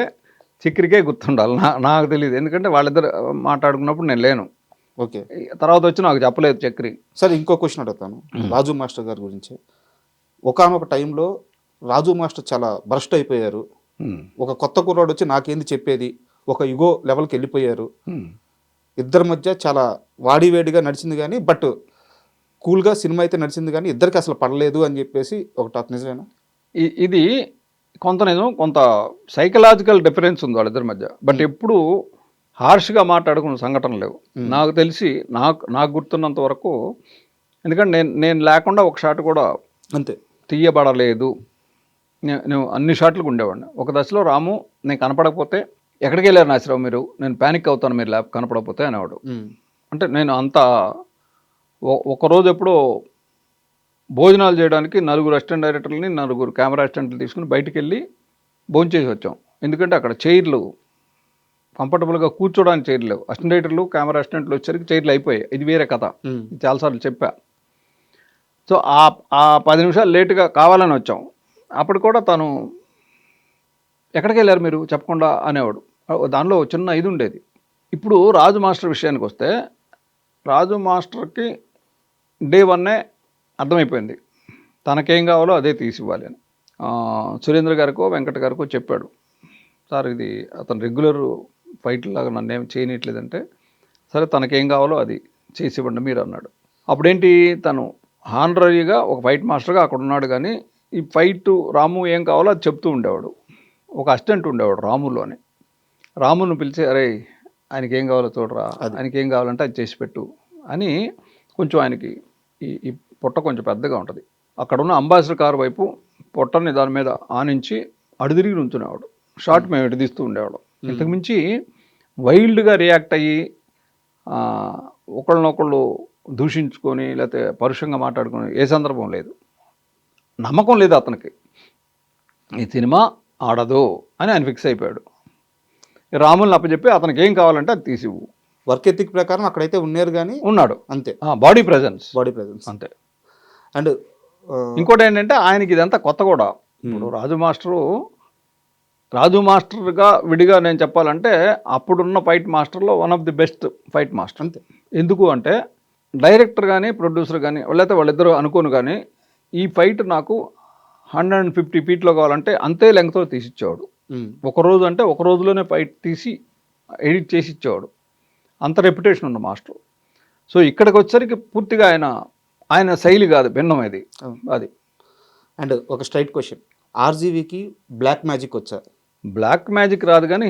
చక్రికే గుర్తుండాలి. నాకు తెలియదు, ఎందుకంటే వాళ్ళిద్దరు మాట్లాడుకున్నప్పుడు నేను లేను. ఓకే. తర్వాత వచ్చి నాకు చెప్పలేదు చక్రి. సరే, ఇంకో క్వశ్చన్ అడుగుతాను రాజు మాస్టర్ గారి గురించి. ఒకానొక టైంలో రాజు మాస్టర్ చాలా బరస్ట్ అయిపోయారు. ఒక కొత్త కుర్రాడు వచ్చి నాకేంది చెప్పేది, ఒక ఇగో లెవెల్కి వెళ్ళిపోయారు. ఇద్దరి మధ్య చాలా వాడివేడిగా నడిచింది, కానీ బట్ కూల్గా సినిమా అయితే నడిచింది, కానీ ఇద్దరికి అసలు పడలేదు అని చెప్పేసి ఒక టాక్. నిజమేనా? ఇది కొంత నిజం, కొంత సైకలాజికల్ డిఫరెన్స్ ఉంది వాళ్ళిద్దరి మధ్య. బట్ ఎప్పుడు హార్ష్గా మాట్లాడుకున్న సంఘటనలు లేవు నాకు తెలిసి. నాకు గుర్తున్నంత వరకు, ఎందుకంటే నేను లేకుండా ఒక షాట్ కూడా అంతే తీయబడలేదు. నేను అన్ని షాట్లకు ఉండేవాడిని. ఒక దశలో రాము నేను కనపడకపోతే ఎక్కడికి వెళ్ళారు నాసిరావు మీరు, నేను ప్యానిక్ అవుతాను మీరు కనపడకపోతే అనేవాడు. అంటే నేను అంత ఒకరోజు ఎప్పుడో భోజనాలు చేయడానికి 4 అసిస్టెంట్ డైరెక్టర్లని 4 కెమెరా అసిస్టెంట్లు తీసుకుని బయటికి వెళ్ళి భోంచేసి వచ్చాం. ఎందుకంటే అక్కడ చైర్లు కంఫర్టబుల్గా కూర్చోడానికి చైర్లు లేవు. అసిస్టెంట్ డైరెక్టర్లు కెమెరా అసిస్టెంట్లు వచ్చేసరికి చైర్లు అయిపోయాయి. ఇది వేరే కథ, చాలాసార్లు చెప్పా. సో ఆ 10 నిమిషాలు లేటుగా కావాలని వచ్చాం. అప్పుడు కూడా తను ఎక్కడికి వెళ్ళారు మీరు చెప్పకుండా అనేవాడు. దానిలో చిన్న ఇది ఉండేది. ఇప్పుడు రాజు మాస్టర్ విషయానికి వస్తే, రాజు మాస్టర్కి డే 1 అర్థమైపోయింది తనకేం కావాలో అదే తీసి ఇవ్వాలి అని. సురేంద్ర గారికో వెంకట గారికో చెప్పాడు, సార్ ఇది అతను రెగ్యులర్ ఫైట్ లాగా నన్ను ఏం చేయనట్లేదంటే, సరే తనకేం కావాలో అది చేసి ఇవ్వండి మీరు అన్నాడు. అప్పుడేంటి, తను హానరీగా ఒక ఫైట్ మాస్టర్గా అక్కడ ఉన్నాడు, కానీ ఈ ఫైట్ రాము ఏం కావాలో అది చెప్తూ ఉండేవాడు. ఒక అసిస్టెంట్ ఉండేవాడు రాములోని. రామును పిలిచి అరే ఆయనకి ఏం కావాలో చూడరా, ఆయనకి ఏం కావాలంటే అది చేసి పెట్టు అని కొంచెం ఆయనకి ఈ పొట్ట కొంచెం పెద్దగా ఉంటుంది. అక్కడ ఉన్న అంబాసిడర్ కారు వైపు పొట్టని దాని మీద ఆనించి అడుదిరిగి నుంచునేవాడు. షార్ట్ మేము ఎటు తీస్తూ ఉండేవాడు. ఇంతకుమించి వైల్డ్గా రియాక్ట్ అయ్యి ఒకళ్ళనొకళ్ళు దూషించుకొని లేకపోతే పరుషంగా మాట్లాడుకొని ఏ సందర్భం లేదు. నమ్మకం లేదు అతనికి, ఈ సినిమా ఆడదు అని ఆయన ఫిక్స్ అయిపోయాడు. రాముల్ని అప్పచెప్పి అతనికి ఏం కావాలంటే అది తీసివు. వర్క్ ఎథిక్ ప్రకారం అక్కడైతే ఉన్నారు కానీ ఉన్నాడు అంతే, బాడీ ప్రెజెన్స్ అంతే. అండ్ ఇంకోటి ఏంటంటే ఆయనకి ఇదంతా కొత్త కూడా. ఇప్పుడు రాజు మాస్టర్గా విడిగా నేను చెప్పాలంటే అప్పుడున్న ఫైట్ మాస్టర్లో one of the best fight master అంతే. ఎందుకు అంటే డైరెక్టర్ కానీ ప్రొడ్యూసర్ కానీ లేకపోతే వాళ్ళిద్దరూ అనుకోను కానీ ఈ ఫైట్ నాకు 150 ఫీట్లో కావాలంటే అంతే లెంగ్త్లో తీసిచ్చేవాడు. ఒకరోజు అంటే ఒక రోజులోనే ఫైట్ తీసి ఎడిట్ చేసి ఇచ్చేవాడు. అంత రెప్యుటేషన్ ఉన్న మాస్టర్. సో ఇక్కడికి వచ్చరికి పూర్తిగా ఆయన శైలి కాదు, భిన్నం అది. అండ్ ఒక స్ట్రైట్ క్వశ్చన్, ఆర్జీవీకి బ్లాక్ మ్యాజిక్ వచ్చా? బ్లాక్ మ్యాజిక్ రాదు కానీ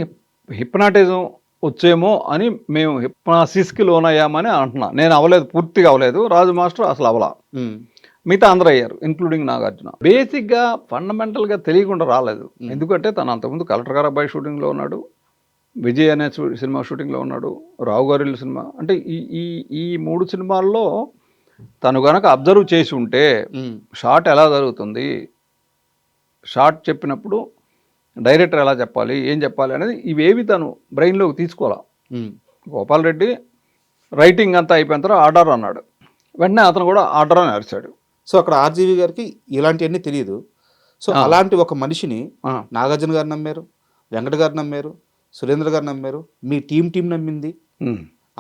హిప్నాటిజం వచ్చేమో అని మేము హిప్నాసిస్కి లోనయ్యామని అంటున్నా. నేను అవ్వలేదు, పూర్తిగా అవ్వలేదు. రాజు మాస్టర్ అసలు అవలా, మిగతా అందరూ అయ్యారు, ఇంక్లూడింగ్ నాగార్జున. బేసిక్గా ఫండమెంటల్గా తెలియకుండా రాలేదు. ఎందుకంటే తను అంతకుముందు కలెక్టర్ గారు అబ్బాయి షూటింగ్లో ఉన్నాడు, విజయ్ అనే సినిమా షూటింగ్లో ఉన్నాడు, రావు గారి సినిమా. అంటే ఈ 3 సినిమాల్లో తను కనుక అబ్జర్వ్ చేసి ఉంటే షాట్ ఎలా జరుగుతుంది, షాట్ చెప్పినప్పుడు డైరెక్టర్ ఎలా చెప్పాలి, ఏం చెప్పాలి అనేది ఇవేవి తను బ్రెయిన్లోకి తీసుకోవాలా. గోపాల్ రెడ్డి రైటింగ్ అంతా అయిపోయిన తర్వాత ఆర్డర్ అన్నాడు, వెంటనే అతను కూడా ఆర్డర్ అని అరిచాడు. సో అక్కడ ఆర్జీవీ గారికి ఇలాంటివన్నీ తెలియదు. సో అలాంటి ఒక మనిషిని నాగార్జున గారు నమ్మారు, వెంకట గారు నమ్మారు, సురేంద్ర గారు నమ్మారు, మీ టీం నమ్మింది,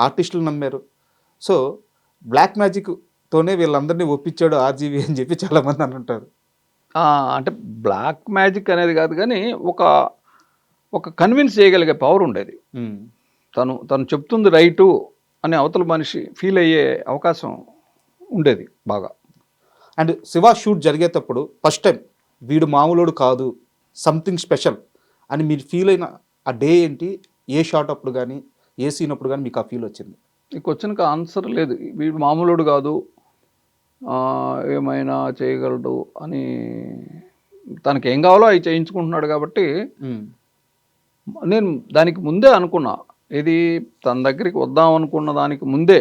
ఆర్టిస్టులు నమ్మారు. సో బ్లాక్ మ్యాజిక్తోనే వీళ్ళందరినీ ఒప్పించాడు ఆర్జీవీ అని చెప్పి చాలామంది అంటుంటారు. అంటే బ్లాక్ మ్యాజిక్ అనేది కాదు కానీ ఒక కన్విన్స్ చేయగలిగే పవర్ ఉండేది. తను చెప్తుంది రైటు అనే అవతల మనిషి ఫీల్ అయ్యే అవకాశం ఉండేది బాగా. అండ్ శివ షూట్ జరిగేటప్పుడు ఫస్ట్ టైం వీడు మామూలుడు కాదు, సంథింగ్ స్పెషల్ అని మీరు ఫీల్ అయిన ఆ డే ఏంటి? ఏ షాట్ అప్పుడు కానీ ఏ సీన్ అప్పుడు కానీ మీకు ఆ ఫీల్ వచ్చింది? ఈ క్వశ్చన్కి ఆన్సర్ లేదు. వీడు మామూలుడు కాదు, ఏమైనా చేయగలడు అని తనకి ఏం కావాలో అవి చేయించుకుంటున్నాడు కాబట్టి నేను దానికి ముందే అనుకున్నా. ఇది తన దగ్గరికి వద్దాం అనుకున్న దానికి ముందే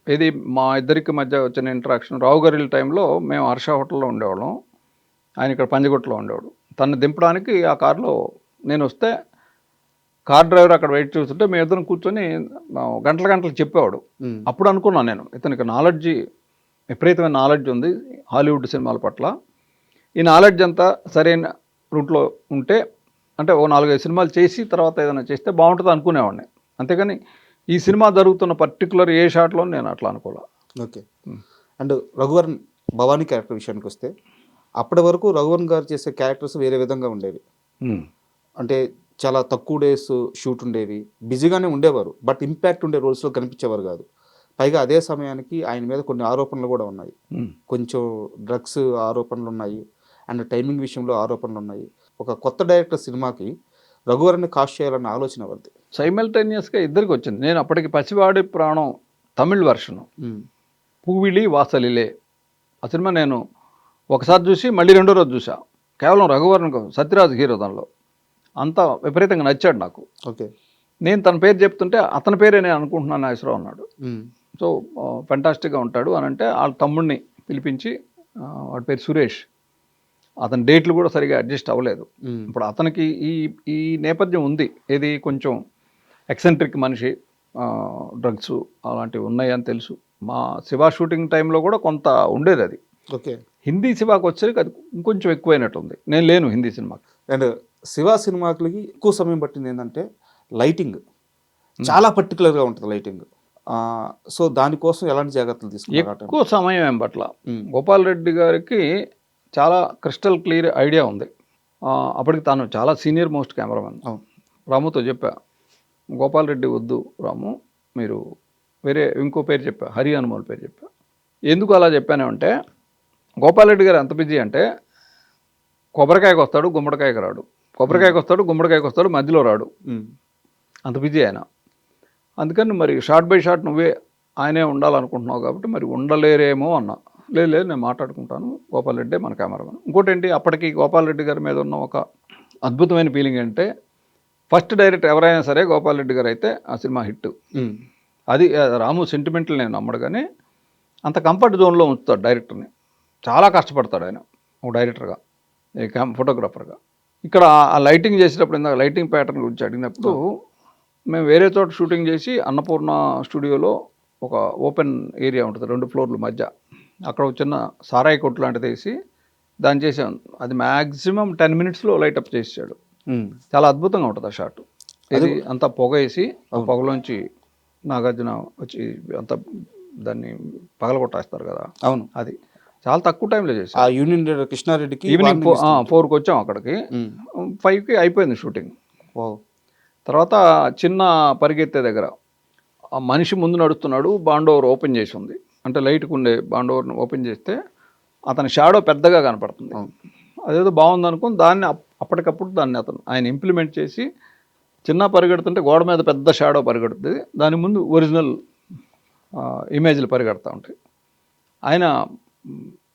ఇది మా ఇద్దరికి మధ్య వచ్చిన ఇంటరాక్షన్. రావు గారి టైంలో మేము హర్ష హోటల్లో ఉండేవాళ్ళం, ఆయన ఇక్కడ పంజగుట్టలో ఉండేవాడు. తను దింపడానికి ఆ కారులో నేను వస్తే కార్ డ్రైవర్ అక్కడ వెయిట్ చూస్తుంటే మేము ఇద్దరం కూర్చొని గంటలు చెప్పేవాడు. అప్పుడు అనుకున్నాను నేను, ఇతనికి విపరీతమైన నాలెడ్జ్ ఉంది హాలీవుడ్ సినిమాల పట్ల. ఈ నాలెడ్జ్ అంతా సరైన రూట్లో ఉంటే అంటే ఓ 4-5 సినిమాలు చేసి తర్వాత ఏదైనా చేస్తే బాగుంటుంది అనుకునేవాడిని. అంతేగాని ఈ సినిమా జరుగుతున్న పర్టికులర్ ఏ షాట్లో నేను అట్లా అనుకోలే. Okay. And Raghuvaran Bhavani character విషయానికి వస్తే అప్పటి వరకు రఘువరన్ గారు చేసే క్యారెక్టర్స్ వేరే విధంగా ఉండేవి. అంటే చాలా తక్కువ డేస్ షూట్ ఉండేవి, బిజీగానే ఉండేవారు, బట్ ఇంపాక్ట్ ఉండే రోల్స్లో కనిపించేవారు కాదు. పైగా అదే సమయానికి ఆయన మీద కొన్ని ఆరోపణలు కూడా ఉన్నాయి, కొంచెం డ్రగ్స్ ఆరోపణలు ఉన్నాయి, అండ్ టైమింగ్ విషయంలో ఆరోపణలు ఉన్నాయి. ఒక కొత్త డైరెక్టర్ సినిమాకి రఘువరన్ని కాస్ట్ చేయాలన్న ఆలోచన వద్దు. సైమల్టేనియస్గా ఇద్దరికి వచ్చింది. నేను అప్పటికి పసివాడి ప్రాణం తమిళ్ వెర్షను, పూవిళి వాసలిలే ఆ సినిమా నేను ఒకసారి చూసి మళ్ళీ రెండో రోజు చూసా. కేవలం రఘువరన్, సత్యరాజ్ హీరో. దానిలో అంతా విపరీతంగా నచ్చాడు నాకు. ఓకే. నేను తన పేరు చెప్తుంటే అతని పేరే నేను అనుకుంటున్నాను నాగేశ్వరరావు అన్నాడు. సో ఫెంటాస్టిక్గా ఉంటాడు అని అంటే వాళ్ళ తమ్ముడిని పిలిపించి, వాడి పేరు సురేష్, అతని డేట్లు కూడా సరిగా అడ్జస్ట్ అవ్వలేదు. ఇప్పుడు అతనికి ఈ నేపథ్యం ఉంది, ఏది కొంచెం ఎక్సెంట్రిక్ మనిషి, డ్రగ్స్ అలాంటివి ఉన్నాయని తెలుసు. మా శివ షూటింగ్ టైంలో కూడా కొంత ఉండేది అది. ఓకే. హిందీ సినిమాకి వచ్చేసరికి అది ఇంకొంచెం ఎక్కువైనట్టుంది. నేను లేను హిందీ సినిమాకి. అండ్ శివ సినిమాకి ఎక్కువ సమయం పట్టింది ఏంటంటే లైటింగ్ చాలా పర్టికులర్గా ఉంటుంది లైటింగ్. సో దానికోసం ఎలాంటి జాగ్రత్తలు తీసుకున్నారు? ఎక్కువ సమయం ఏం పట్ల. గోపాల్ రెడ్డి గారికి చాలా క్రిస్టల్ క్లియర్ ఐడియా ఉంది. అప్పటికి తాను చాలా సీనియర్ మోస్ట్ కెమెరామెన్. రాముతో చెప్పా, గోపాల్ రెడ్డి వద్దు రాము, మీరు వేరే ఇంకో పేరు చెప్పా, హరి హనుమాన్ పేరు చెప్పా. ఎందుకు అలా చెప్పానంటే గోపాల్ రెడ్డి గారు ఎంత బిజీ అంటే కొబ్బరికాయకు వస్తాడు, గుమ్మడికాయకు రాడు. కొబ్బరికాయకి వస్తాడు, గుమ్మడికాయకి వస్తాడు, మధ్యలో రాడు. అంత బిజీ ఆయన. అందుకని మరి షార్ట్ బై షార్ట్ నువ్వే ఆయనే ఉండాలనుకుంటున్నావు కాబట్టి మరి ఉండలేరేమో అన్నా. లేదు నేను మాట్లాడుకుంటాను, గోపాల్ రెడ్డి మన కెమెరామెన్. ఇంకోటి ఏంటి, అప్పటికి గోపాల్ రెడ్డి గారి మీద ఉన్న ఒక అద్భుతమైన ఫీలింగ్ అంటే ఫస్ట్ డైరెక్ట్ ఎవరైనా సరే గోపాల్ రెడ్డి గారు అయితే ఆ సినిమా హిట్. అది రాము సెంటిమెంట్లు నేను నమ్మడు, కానీ అంత కంఫర్ట్ జోన్లో ఉంచుతాడు డైరెక్టర్ని. చాలా కష్టపడతాడు ఆయన ఒక డైరెక్టర్గా, ఫోటోగ్రాఫర్గా. ఇక్కడ ఆ లైటింగ్ చేసేటప్పుడు, ఇందాక లైటింగ్ ప్యాటర్న్ గురించి అడిగినప్పుడు, మేము వేరే చోట షూటింగ్ చేసి అన్నపూర్ణ స్టూడియోలో ఒక ఓపెన్ ఏరియా ఉంటుంది 2 ఫ్లోర్ల మధ్య, అక్కడ ఒక చిన్న సారాయి కొట్టు లాంటిది వేసి దాన్ని చేసాం. అది మ్యాక్సిమం 10 మినిట్స్లో లైటప్ చేసాడు. చాలా అద్భుతంగా ఉంటుంది ఆ షాట్. ఇది అంతా పొగ వేసి ఆ పొగలోంచి నాగార్జున వచ్చి అంతా దాన్ని పగలగొట్టేస్తారు కదా. అవును, అది చాలా తక్కువ టైంలో చేసి ఆ యూనియన్ లీడర్ కృష్ణారెడ్డికి ఈవినింగ్ 4కి వచ్చాం అక్కడికి. 5కి అయిపోయింది షూటింగ్. తర్వాత చిన్న పరిగెత్తే దగ్గర ఆ మనిషి ముందు నడుస్తున్నాడు, బాండోవర్ ఓపెన్ చేసి ఉంది. అంటే లైట్కి ఉండే బాండోవర్ని ఓపెన్ చేస్తే అతని షాడో పెద్దగా కనపడుతుంది. అదేదో బాగుంది అనుకుని దాన్ని అప్పటికప్పుడు దాన్ని ఆయన ఇంప్లిమెంట్ చేసి చిన్న పరిగెడుతుంటే గోడ మీద పెద్ద షాడో పరిగెడుతుంది, దాని ముందు ఒరిజినల్ ఇమేజ్లు పరిగెడతా ఉంటాయి.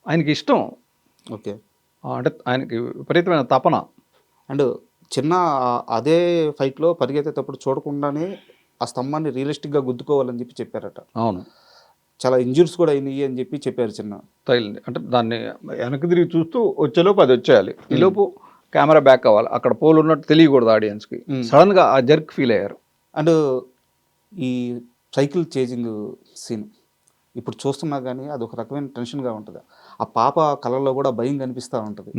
ఆయనకి ఇష్టం. ఓకే, అంటే ఆయనకి విపరీతమైన తపన. అండ్ చిన్న అదే ఫైట్లో పరిగెత్తేటప్పుడు చూడకుండానే ఆ స్తంభాన్ని రియలిస్టిక్గా గుద్దుకోవాలని చెప్పి చెప్పారట. అవును, చాలా ఇంజురీస్ కూడా అయినాయి అని చెప్పి చెప్పారు. చిన్న తగిలింది అంటే దాన్ని వెనక్కి తిరిగి చూస్తూ వచ్చేలోపు అది వచ్చేయాలి, ఈలోపు కెమెరా బ్యాక్ అవ్వాలి. అక్కడ పోల్ ఉన్నట్టు తెలియకూడదు ఆడియన్స్కి. సడన్గా ఆ జర్క్ ఫీల్ అయ్యారు. అండ్ ఈ సైకిల్ చేజింగ్ సీన్ ఇప్పుడు చూస్తున్నా కానీ అది ఒక రకమైన టెన్షన్గా ఉంటుంది. ఆ పాప కళ్ళల్లో కూడా భయం కనిపిస్తూ ఉంటుంది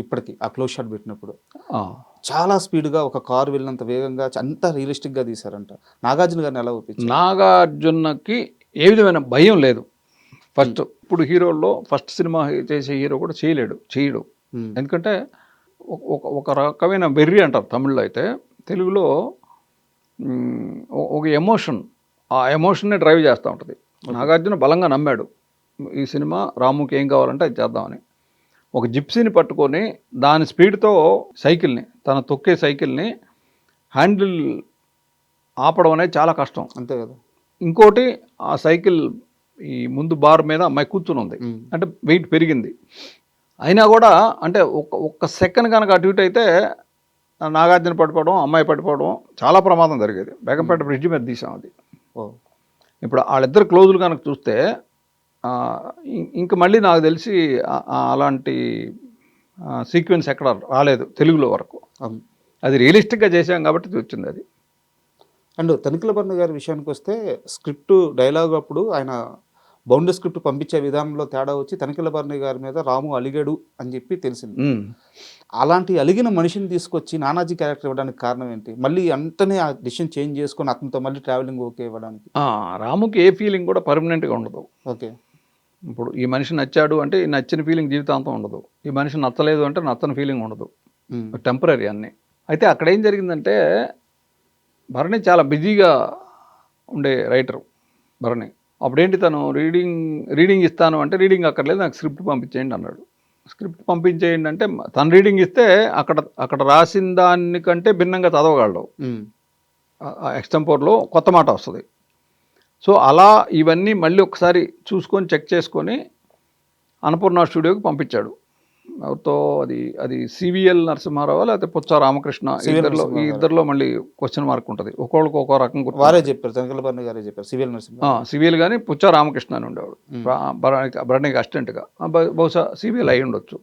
ఇప్పటికీ. ఆ క్లోజ్ షాట్ పెట్టినప్పుడు చాలా స్పీడ్గా ఒక కారు వెళ్ళినంత వేగంగా అంతా రియలిస్టిక్గా తీశారంట. నాగార్జున గారిని ఎలా ఒప్పించారు? నాగార్జునకి ఏ విధమైన భయం లేదు ఫస్ట్. ఇప్పుడు హీరోల్లో ఫస్ట్ సినిమా చేసే హీరో కూడా చేయడు. ఎందుకంటే ఒక రకమైన వెర్రి అంటారు తమిళ్లో. అయితే తెలుగులో ఒక ఎమోషన్, ఆ ఎమోషన్నే డ్రైవ్ చేస్తూ ఉంటుంది. నాగార్జున బలంగా నమ్మాడు ఈ సినిమా రాముకి ఏం కావాలంటే అది చేద్దామని. ఒక జిప్సీని పట్టుకొని దాని స్పీడ్తో సైకిల్ని, తన తొక్కే సైకిల్ని హ్యాండిల్ ఆపడం అనేది చాలా కష్టం. అంతే కదా. ఇంకోటి ఆ సైకిల్ ఈ ముందు బార్ మీద అమ్మాయి కూర్చుని ఉంది, అంటే వెయిట్ పెరిగింది. అయినా కూడా అంటే ఒక్క సెకండ్ కనుక అటు ఇటు అయితే నాగార్జున పడిపోవడం, అమ్మాయి పడిపోవడం చాలా ప్రమాదం జరిగేది. బేగంపేట బ్రిడ్జి మీద తీసాం అది. ఇప్పుడు వాళ్ళిద్దరు క్లోజులు కనుక చూస్తే ఇంక మళ్ళీ నాకు తెలిసి అలాంటి సీక్వెన్స్ ఎక్కడ రాలేదు తెలుగులో వరకు. అది రియలిస్టిక్గా చేసాం కాబట్టి వచ్చింది అది. అండ్ తనిఖీలబర్ని గారి విషయానికి వస్తే స్క్రిప్ట్ డైలాగ్ అప్పుడు ఆయన బౌండరీ స్క్రిప్ట్ పంపించే విధానంలో తేడా వచ్చి తనిఖీలబర్ని గారి మీద రాము అలిగాడు అని చెప్పి తెలిసింది. అలాంటి అలిగిన మనిషిని తీసుకొచ్చి నానాజీ క్యారెక్టర్ ఇవ్వడానికి కారణం ఏంటి? మళ్ళీ అంటనే ఆ డిసిషన్ చేంజ్ చేసుకొని అతనితో మళ్ళీ ట్రావెలింగ్ ఓకే ఇవ్వడానికి. రాముకి ఏ ఫీలింగ్ కూడా పర్మనెంట్గా ఉండదు. ఓకే, ఇప్పుడు ఈ మనిషి నచ్చాడు అంటే ఈ నచ్చిన ఫీలింగ్ జీవితాంతం ఉండదు. ఈ మనిషి నచ్చలేదు అంటే నచ్చని ఫీలింగ్ ఉండదు, టెంపరీ అన్నీ. అయితే అక్కడ ఏం జరిగిందంటే భరణి చాలా బిజీగా ఉండే రైటర్ భరణి. అప్పుడేంటి తను రీడింగ్ ఇస్తాను అంటే రీడింగ్ అక్కర్లేదు, నాకు స్క్రిప్ట్ పంపించేయండి అన్నాడు. స్క్రిప్ట్ పంపించేయండి అంటే తను రీడింగ్ ఇస్తే అక్కడ రాసిన దానికంటే భిన్నంగా చదవగలడు. ఎక్స్టెంపోర్లో కొత్త మాట వస్తుంది. సో అలా ఇవన్నీ మళ్ళీ ఒకసారి చూసుకొని చెక్ చేసుకొని అన్నపూర్ణ స్టూడియోకి పంపించాడు. ఎవరితో అది సివిఎల్ నరసింహారావు లేకపోతే పుచ్చా రామకృష్ణ, ఈ ఇద్దరిలో మళ్ళీ క్వశ్చన్ మార్క్ ఉంటుంది. ఒక్కొక్కరికి ఒక్కో రకం వారే చెప్పారు, తనిఖీలబర్ని గారే చెప్పారు. సివిఎల్ కానీ పుచ్చా రామకృష్ణ అని ఉండేవాడు భరణికి అసిస్టెంట్గా. బహుశా సివిఎల్ అయి ఉండొచ్చు.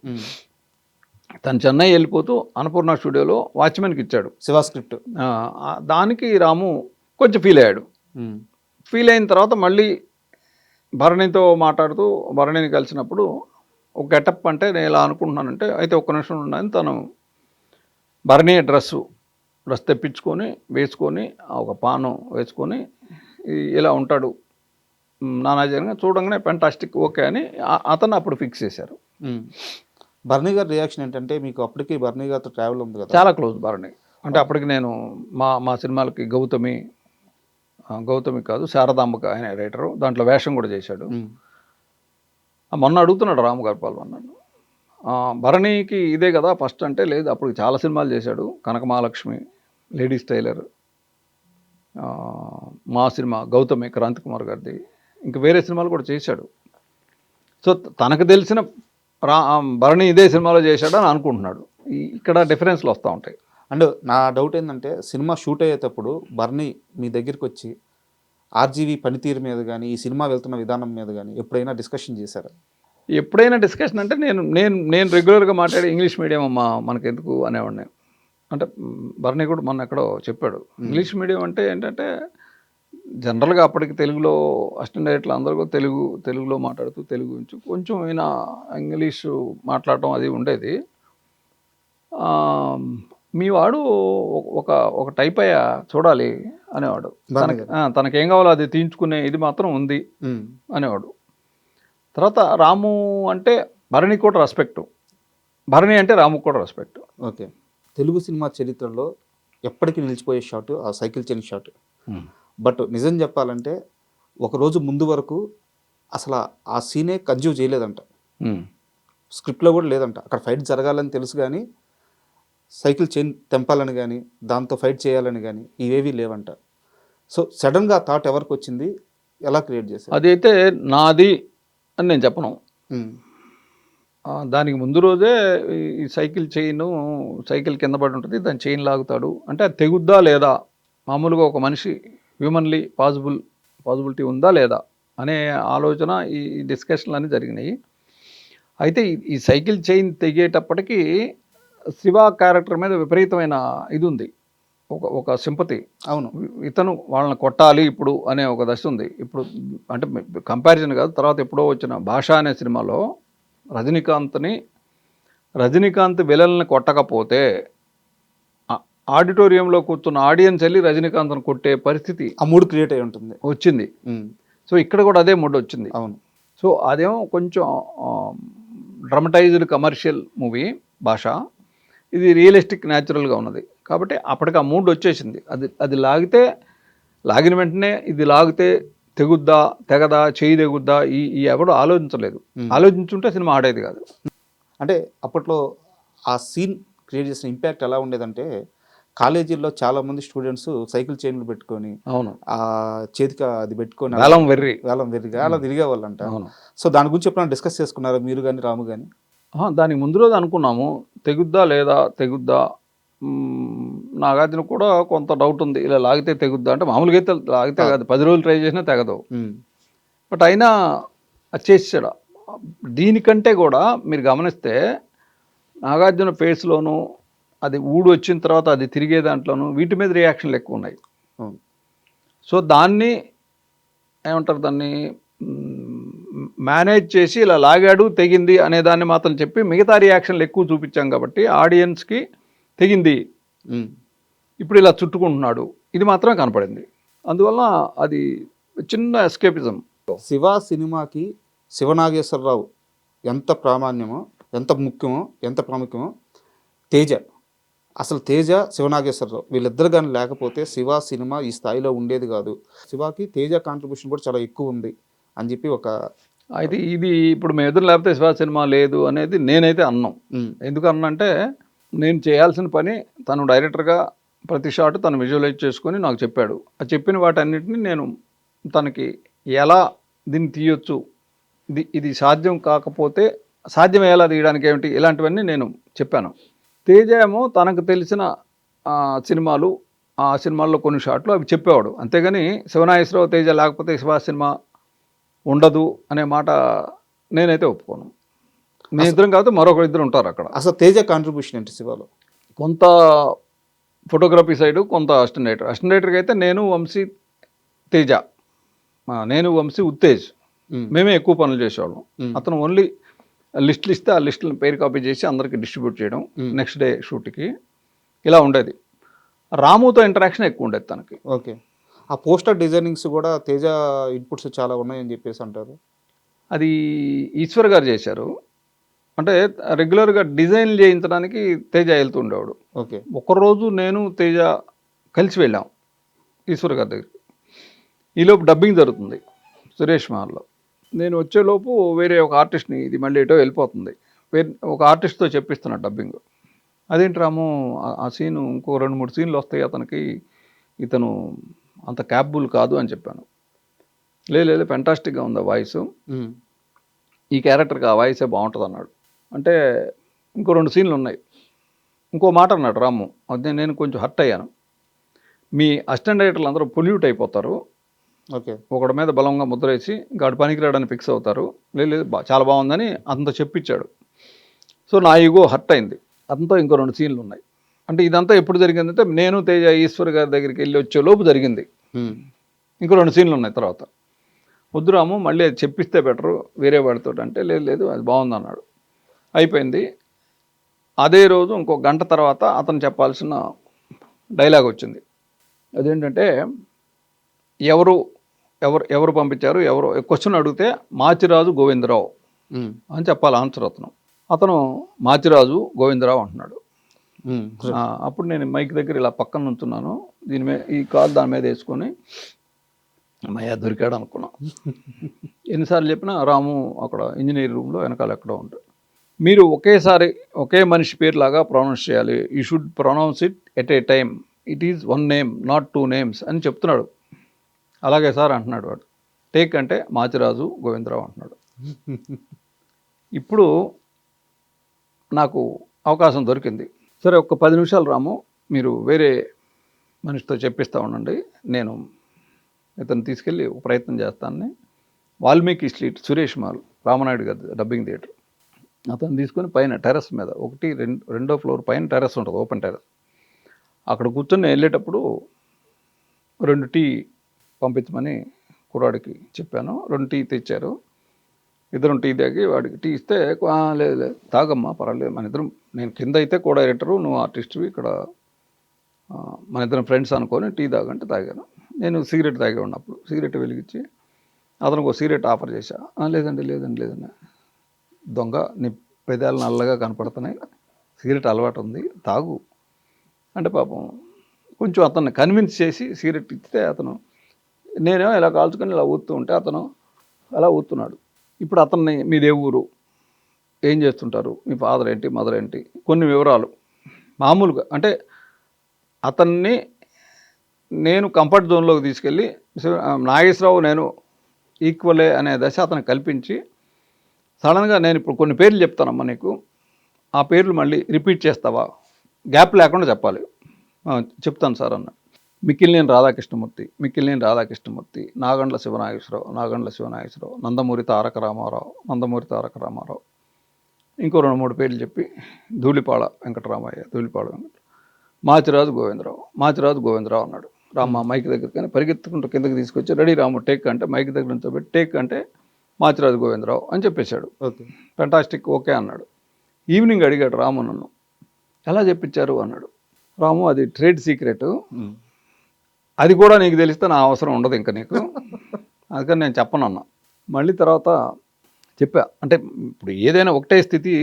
తను చెన్నై వెళ్ళిపోతూ అన్నపూర్ణ స్టూడియోలో వాచ్మెన్కి ఇచ్చాడు శివ స్క్రిప్ట్. దానికి రాము కొంచెం ఫీల్ అయ్యాడు. ఫీల్ అయిన తర్వాత మళ్ళీ భరణితో మాట్లాడుతూ భరణిని కలిసినప్పుడు ఒక గెటప్ అంటే నేను ఇలా అనుకుంటున్నానంటే, అయితే ఒక్క నిమిషం ఉన్నాయని తను భరణి డ్రెస్ తెప్పించుకొని వేసుకొని ఒక పాను వేసుకొని ఇలా ఉంటాడు నానాజీగా చూడంగానే ఫెంటాస్టిక్ ఓకే అని అతను అప్పుడు ఫిక్స్ చేశారు. భరణి గారి రియాక్షన్ ఏంటంటే, మీకు అప్పటికి భరణి గారితో ట్రావెల్ ఉంది కదా, చాలా క్లోజ్ భరణి. అంటే అప్పటికి నేను మా సినిమాలకి గౌతమి కాదు శారదాంబక ఆయన రైటరు, దాంట్లో వేషం కూడా చేశాడు. మొన్న అడుగుతున్నాడు రాము గారు నన్ను, భరణికి ఇదే కదా ఫస్ట్ అంటే లేదు, అప్పుడు చాలా సినిమాలు చేశాడు. కనక మహాలక్ష్మి, లేడీస్ టైలర్, మా సినిమా గౌతమి క్రాంతి కుమార్ గారిది, ఇంకా వేరే సినిమాలు కూడా చేశాడు. సో తనకు తెలిసిన భరణి ఇదే సినిమాలో చేశాడని అనుకుంటున్నాడు. ఇక్కడ డిఫరెన్స్లు వస్తూ ఉంటాయి. అండ్ నా డౌట్ ఏంటంటే సినిమా షూట్ అయ్యేటప్పుడు బర్నీ మీ దగ్గరికి వచ్చి ఆర్జీవి పనితీరు మీద కానీ ఈ సినిమా వెళ్తున్న విధానం మీద కానీ ఎప్పుడైనా డిస్కషన్ చేశారా? ఎప్పుడైనా డిస్కషన్ అంటే నేను నేను నేను రెగ్యులర్గా మాట్లాడే ఇంగ్లీష్ మీడియం అమ్మా మనకెందుకు అనేవాడిని. అంటే భరణి కూడా మొన్న ఎక్కడో చెప్పాడు, ఇంగ్లీష్ మీడియం అంటే ఏంటంటే జనరల్గా అప్పటికి తెలుగులో అసిస్టెంట్ డైరెక్టర్లు అందరూ కూడా తెలుగులో మాట్లాడుతూ తెలుగు గురించి కొంచెం అయినా ఇంగ్లీషు మాట్లాడటం అది ఉండేది. మీ వాడు ఒక టైప్ అయ్యా చూడాలి అనేవాడు. తనకేం కావాలో అది తీయించుకునే ఇది మాత్రం ఉంది అనేవాడు. తర్వాత రాము అంటే భరణి కూడా రెస్పెక్ట్, భరణి అంటే రాముకు కూడా రెస్పెక్ట్. ఓకే, తెలుగు సినిమా చరిత్రలో ఎప్పటికీ నిలిచిపోయే షాట్ ఆ సైకిల్ చైన్ షాట్. బట్ నిజం చెప్పాలంటే ఒకరోజు ముందు వరకు అసలు ఆ సీనే కన్జ్యూమ్ చేయలేదంట, స్క్రిప్ట్లో కూడా లేదంట. అక్కడ ఫైట్ జరగాలని తెలుసు కానీ సైకిల్ చైన్ తెంపాలని కానీ దాంతో ఫైట్ చేయాలని కానీ ఇవేవి లేవంట. సో సడన్గా థాట్ ఎవరికి వచ్చింది, ఎలా క్రియేట్ చేశారు? అదైతే నాది అని నేను చెప్పను. దానికి ముందు రోజే ఈ సైకిల్ కింద పడి ఉంటుంది, దాని చైన్ లాగుతాడు అంటే అది తెగుద్దా లేదా, మామూలుగా ఒక మనిషి హ్యూమన్లీ పాసిబిలిటీ ఉందా లేదా అనే ఆలోచన ఈ డిస్కషన్లు అన్నీ జరిగినాయి. అయితే ఈ సైకిల్ చైన్ తెగేటప్పటికీ శివ క్యారెక్టర్ మీద విపరీతమైన ఇది ఉంది, ఒక సింపతి. అవును, ఇతను వాళ్ళని కొట్టాలి ఇప్పుడు అనే ఒక దశ ఉంది. ఇప్పుడు అంటే కంపారిజన్ కాదు, తర్వాత ఎప్పుడో వచ్చిన భాష అనే సినిమాలో రజనీకాంత్ విలన్ని కొట్టకపోతే ఆడిటోరియంలో కూర్చున్న ఆడియన్స్ వెళ్ళి రజనీకాంత్ను కొట్టే పరిస్థితి ఆ మూడ్ క్రియేట్ అయి ఉంటుంది వచ్చింది. సో ఇక్కడ కూడా అదే మూడ్ వచ్చింది. అవును. సో అదేమో కొంచెం డ్రమటైజ్డ్ కమర్షియల్ మూవీ భాష, ఇది రియలిస్టిక్ న్యాచురల్గా ఉన్నది కాబట్టి అప్పటికి ఆ మూడ్ వచ్చేసింది. అది లాగిన వెంటనే ఇది లాగితే తెగుద్దా తెగదా చేయి తెగుద్దా ఈ ఎవడో ఆలోచించలేదు. ఆలోచించుంటే సినిమా ఆడేది కాదు. అంటే అప్పట్లో ఆ సీన్ క్రియేట్ చేసిన ఇంపాక్ట్ ఎలా ఉండేదంటే కాలేజీల్లో చాలా మంది స్టూడెంట్స్ సైకిల్ చైన్లు పెట్టుకొని అవును ఆ చేతికి అది పెట్టుకొని వేలం వెర్రిగా అలా తిరిగేవాళ్ళంట. సో దాని గురించి ఎప్పుడైనా డిస్కస్ చేసుకున్నారా మీరు కానీ రాము కానీ? దానికి ముందు రోజు అనుకున్నాము తెగుద్దా తెగుద్దా. నాగార్జున కూడా కొంత డౌట్ ఉంది, ఇలా లాగితే తెగుద్దా అంటే మామూలుగా అయితే లాగితే కాదు, 10 రోజులు ట్రై చేసినా తెగదు. బట్ అయినా అది చేసాడు. దీనికంటే కూడా మీరు గమనిస్తే నాగార్జున ఫేస్లోను అది ఊడు వచ్చిన తర్వాత అది తిరిగే దాంట్లోనూ వీటి మీద రియాక్షన్లు ఎక్కువ ఉన్నాయి. సో దాన్ని ఏమంటారు, దాన్ని మేనేజ్ చేసి ఇలా లాగాడు తెగింది అనే దాన్ని మాత్రం చెప్పి మిగతా రియాక్షన్లు ఎక్కువ చూపించాం కాబట్టి ఆడియన్స్కి తెగింది, ఇప్పుడు ఇలా చుట్టుకుంటున్నాడు, ఇది మాత్రం కనపడింది. అందువల్ల అది చిన్న ఎస్కేపిజం. శివ సినిమాకి శివనాగేశ్వరరావు ఎంత ప్రామాణ్యమో, ఎంత ముఖ్యమో, ఎంత ప్రాముఖ్యమో తేజ శివనాగేశ్వరరావు వీళ్ళిద్దరు కానీ లేకపోతే శివ సినిమా ఈ స్థాయిలో ఉండేది కాదు. శివకి తేజ కాంట్రిబ్యూషన్ కూడా చాలా ఎక్కువ ఉంది అని చెప్పి అయితే ఇది ఇప్పుడు మేము ఎదురు లేకపోతే శివ సినిమా లేదు అనేది నేనైతే అన్నాం. ఎందుకు అన్నంటే నేను చేయాల్సిన పని తను డైరెక్టర్గా ప్రతి షాట్ తను విజువలైజ్ చేసుకొని నాకు చెప్పాడు. ఆ చెప్పిన వాటన్నిటిని నేను తనకి ఎలా దీన్ని తీయొచ్చు, ఇది సాధ్యం కాకపోతే సాధ్యం ఎలా తీయడానికి ఏమిటి, ఇలాంటివన్నీ నేను చెప్పాను. తేజ ఏమో తనకు తెలిసిన సినిమాలు, ఆ సినిమాల్లో కొన్ని షాట్లు అవి చెప్పేవాడు. అంతేగాని శివనాగేశ్వరరావు తేజ లేకపోతే శివ సినిమా ఉండదు అనే మాట నేనైతే ఒప్పుకోను. మీ ఇద్దరం కాదు మరొకరిద్దరు ఉంటారు అక్కడ. అసలు తేజ కాంట్రిబ్యూషన్ ఏంటి శివలో? కొంత ఫోటోగ్రఫీ సైడు, కొంత అసిస్టెంట్ డైరెక్టర్కి అయితే నేను వంశీ తేజ, నేను వంశీ ఉత్తేజ్ మేమే ఎక్కువ పనులు చేసేవాళ్ళం. అతను ఓన్లీ లిస్టులు ఇస్తే ఆ లిస్టులను పేరు కాపీ చేసి అందరికి డిస్ట్రిబ్యూట్ చేయడం, నెక్స్ట్ డే షూట్కి ఇలా ఉండేది. రాముతో ఇంటరాక్షన్ ఎక్కువ ఉండేది తనకి. ఓకే, ఆ పోస్టర్ డిజైనింగ్స్ కూడా తేజ ఇన్పుట్స్ చాలా ఉన్నాయని చెప్పేసి అంటారు. అది ఈశ్వర్ గారు చేశారు. అంటే రెగ్యులర్గా డిజైన్ చేయించడానికి తేజ వెళ్తుండేవాడు. ఓకే, ఒకరోజు నేను తేజ కలిసి వెళ్ళాం ఈశ్వర్ గారి దగ్గరికి. ఈలోపు డబ్బింగ్ జరుగుతుంది సురేష్ మహల్లో. నేను వచ్చేలోపు వేరే ఒక ఆర్టిస్ట్ని, ఇది మళ్ళీ ఎటో వెళ్ళిపోతుంది, ఒక ఆర్టిస్ట్తో చెప్పిస్తున్నాడు డబ్బింగ్. అదేంటి రాము, ఆ సీను ఇంకో 2-3 సీన్లు వస్తాయి అతనికి, ఇతను అంత క్యాపబుల్ కాదు అని చెప్పాను. లేదు ఫెంటాస్టిక్గా ఉంది ఆ వాయిస్, ఈ క్యారెక్టర్కి ఆ వాయిసే బాగుంటుంది అన్నాడు. అంటే ఇంకో 2 సీన్లు ఉన్నాయి. ఇంకో మాట అన్నాడు రాము, అదే నేను కొంచెం హర్ట్ అయ్యాను. మీ అసిస్టెంట్ డైరెక్టర్లు అందరూ పొల్యూట్ అయిపోతారు, ఓకే, ఒకడి మీద బలంగా ముద్ర వేసి గాడు పనికిరాడని ఫిక్స్ అవుతారు. లేదు చాలా బాగుందని అంత చెప్పించాడు. సో నా ఈగో హర్ట్ అయింది. అతనితో ఇంకో 2 సీన్లు ఉన్నాయి. అంటే ఇదంతా ఎప్పుడు జరిగిందంటే నేను తేజ ఈశ్వర్ గారి దగ్గరికి వెళ్ళి వచ్చే లోపు జరిగింది. ఇంకో 2 సీన్లు ఉన్నాయి తర్వాత. వద్దురాము మళ్ళీ అది చెప్పిస్తే బెటరు వేరే వాడితో అంటే, లేదు అది బాగుంది అన్నాడు. అయిపోయింది. అదే రోజు ఇంకో గంట తర్వాత అతను చెప్పాల్సిన డైలాగ్ వచ్చింది. అదేంటంటే ఎవరు పంపించారు, క్వశ్చన్ అడిగితే మాచిరాజు గోవిందరావు అని చెప్పాలి ఆన్సర్. అతను మాచిరాజు గోవిందరావు అంటున్నాడు. అప్పుడు నేను మైక్ దగ్గర ఇలా పక్కన నుంచున్నాను, దీని మీద ఈ కాల్ దాని మీద వేసుకొని అమ్మయ్య దొరికాడు అనుకున్నా. ఎన్నిసార్లు చెప్పినా రాము అక్కడ ఇంజనీర్ రూమ్లో వెనకాల ఎక్కడో ఉంటాడు. మీరు ఒకే మనిషి పేరులాగా ప్రొనౌన్స్ చేయాలి, you should pronounce it at a time, it is 1 name not 2 names అని చెప్తున్నాడు. అలాగే సార్ అంటున్నాడు వాడు. టేక్ అంటే మాచిరాజు గోవిందరావు అంటున్నాడు. ఇప్పుడు నాకు అవకాశం దొరికింది. సరే ఒక్క 10 నిమిషాలు రాము, మీరు వేరే మనిషితో చెప్పిస్తూ ఉండండి, నేను ఇతను తీసుకెళ్ళి ఒక ప్రయత్నం చేస్తానని. వాల్మీకి స్ట్రీట్ సురేష్ మాల్ రామనాయుడు గారి డబ్బింగ్ థియేటర్, అతను తీసుకొని పైన టెర్రస్ మీద 1-2వ ఫ్లోర్ పైన టెర్రస్ ఉంటుంది, ఓపెన్ టెర్రస్. అక్కడ కూర్చొని నేను వెళ్ళేటప్పుడు 2 టీ పంపించమని కుర్రాడికి చెప్పాను. 2 టీ తెచ్చారు. ఇద్దరం టీ తాగి వాడికి టీ ఇస్తే లేదు తాగమ్మా పర్వాలేదు, మన ఇద్దరం, నేను కింద అయితే కో డైరెక్టరు, నువ్వు ఆర్టిస్ట్వి, ఇక్కడ మన ఇద్దరం ఫ్రెండ్స్ అనుకొని టీ తాగంటే తాగాను. నేను సిగరెట్ తాగే ఉన్నప్పుడు సిగరెట్ వెలిగించి అతనికి ఒక సిగరెట్ ఆఫర్ చేశా. లేదండి దొంగ, నీ పెదాలు నల్లగా కనపడుతున్నాయి, సిగరెట్ అలవాటు ఉంది, తాగు అంటే పాపం కొంచెం అతన్ని కన్విన్స్ చేసి సిగరెట్ ఇస్తే అతను, నేనేమో ఇలా కాల్చుకొని ఇలా ఊతూ ఉంటే అతను అలా ఊతున్నాడు. ఇప్పుడు అతన్ని మీదే ఊరు, ఏం చేస్తుంటారు, మీ ఫాదర్ ఏంటి, మదర్ ఏంటి, కొన్ని వివరాలు మామూలుగా. అంటే అతన్ని నేను కంఫర్ట్ జోన్లోకి తీసుకెళ్ళి నాగేశ్వరరావు నేను ఈక్వలే అనే దశ అతను కల్పించి, సడన్గా నేను ఇప్పుడు కొన్ని పేర్లు చెప్తానమ్మా నీకు, ఆ పేర్లు మళ్ళీ రిపీట్ చేస్తావా, గ్యాప్ లేకుండా చెప్పాలి. చెప్తాను సార్ అన్న. మిక్కిలినేని రాధాకృష్ణమూర్తి, నాగండ్ల శివనాగేశ్వరరావు, నందమూరి తారక రామారావు, ఇంకో 2-3 పేర్లు చెప్పి, ధూళిపాళ వెంకటరామయ్య, మాచిరాజు గోవిందరావు అన్నాడు. రామ్మ మైక్ దగ్గర కానీ పరిగెత్తుకుంటూ కిందకి తీసుకొచ్చి, రెడీ రాము టేక్ అంటే మైక్ దగ్గర నుంచి పెట్టి టేక్ అంటే మాచిరాజు గోవిందరావు అని చెప్పేశాడు. ఓకే, ఫెంటాస్టిక్, ఓకే అన్నాడు. ఈవినింగ్ అడిగాడు రాము నన్ను, ఎలా చెప్పించారు అన్నాడు. రాము అది ట్రేడ్ సీక్రెట్, అది కూడా నీకు తెలిస్తే నా అవసరం ఉండదు ఇంకా నీకు, అందుకని నేను చెప్పనన్నా. మళ్ళీ తర్వాత చెప్పా, అంటే ఇప్పుడు ఏదైనా ఒకటే స్థితి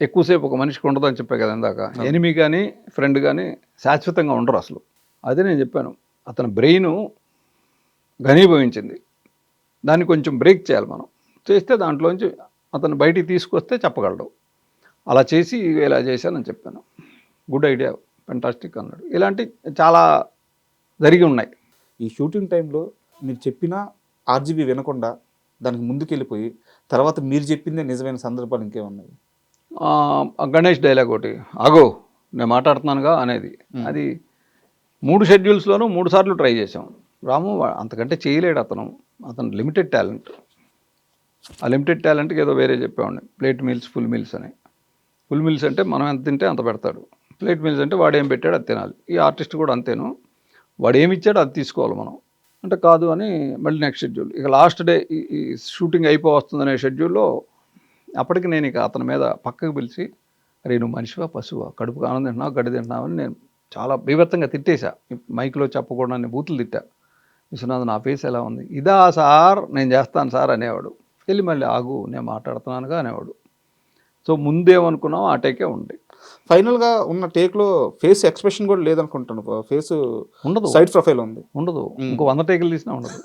ఎక్కువసేపు ఒక మనిషికి ఉండదు అని చెప్పా కదా ఇందాక. ఎనిమి కానీ ఫ్రెండ్ కానీ శాశ్వతంగా ఉండరు అసలు. అదే నేను చెప్పాను, అతని బ్రెయిన్ ఘనీభవించింది, దాన్ని కొంచెం బ్రేక్ చేయాలి మనం, చేస్తే దాంట్లోంచి అతను బయటికి తీసుకొస్తే చెప్పగలడు. అలా చేసి ఇలా చేశానని చెప్పాను. గుడ్ ఐడియా, ఫెంటాస్టిక్ అన్నాడు. ఇలాంటి చాలా జరిగి ఉన్నాయి. ఈ షూటింగ్ టైంలో మీరు చెప్పిన ఆర్జీబీ వినకుండా దానికి ముందుకెళ్ళిపోయి తర్వాత మీరు చెప్పిందే నిజమైన సందర్భాలు ఇంకేమున్నాయి? గణేష్ డైలాగ్ ఒకటి, ఆగో నేను మాట్లాడుతున్నానుగా అనేది, అది 3 షెడ్యూల్స్లోనూ 3 సార్లు ట్రై చేసాం. రాము అంతకంటే చేయలేడు అతను లిమిటెడ్ టాలెంట్. ఆ లిమిటెడ్ టాలెంట్కి ఏదో వేరే చెప్పేవాడిని, ప్లేట్ మీల్స్ ఫుల్ మీల్స్ అని. ఫుల్ మీల్స్ అంటే మనం ఎంత తింటే అంత పెడతాడు, ప్లేట్ మీల్స్ అంటే వాడు ఏం పెట్టాడు అది తినాలి. ఈ ఆర్టిస్ట్ కూడా అంతేను, వాడు ఏమి ఇచ్చాడో అది తీసుకోవాలి మనం. అంటే కాదు అని మళ్ళీ నెక్స్ట్ షెడ్యూల్, ఇక లాస్ట్ డే ఈ షూటింగ్ అయిపోవస్తుందనే షెడ్యూల్లో అప్పటికి నేను ఇక అతని మీద పక్కకు పిలిచి, అరే నువ్వు మనిషివా పశువా, కడుపుకు ఆనందం తింటున్నావు గడ్డి తింటున్నావు అని నేను చాలా బీభత్సంగా తిట్టేశా. మైక్లో చెప్పకూడదని బూతులు తిట్టా. విశ్వనాథ్ నా ఫేస్ ఎలా ఉంది, ఇదా సార్ నేను చేస్తాను సార్ అనేవాడు. వెళ్ళి మళ్ళీ ఆగు నేను మాట్లాడుతున్నానుగా అనేవాడు. సో ముందేమనుకున్నాం ఆ టేకే ఉంది. ఫైనల్గా ఉన్న టేక్లో ఫేస్ ఎక్స్ప్రెషన్ కూడా లేదనుకుంటాను, ఫేస్ ఉండదు, సైడ్ ప్రొఫైల్ ఉండదు. ఇంకో 100 టేకులు తీసినా ఉండదు.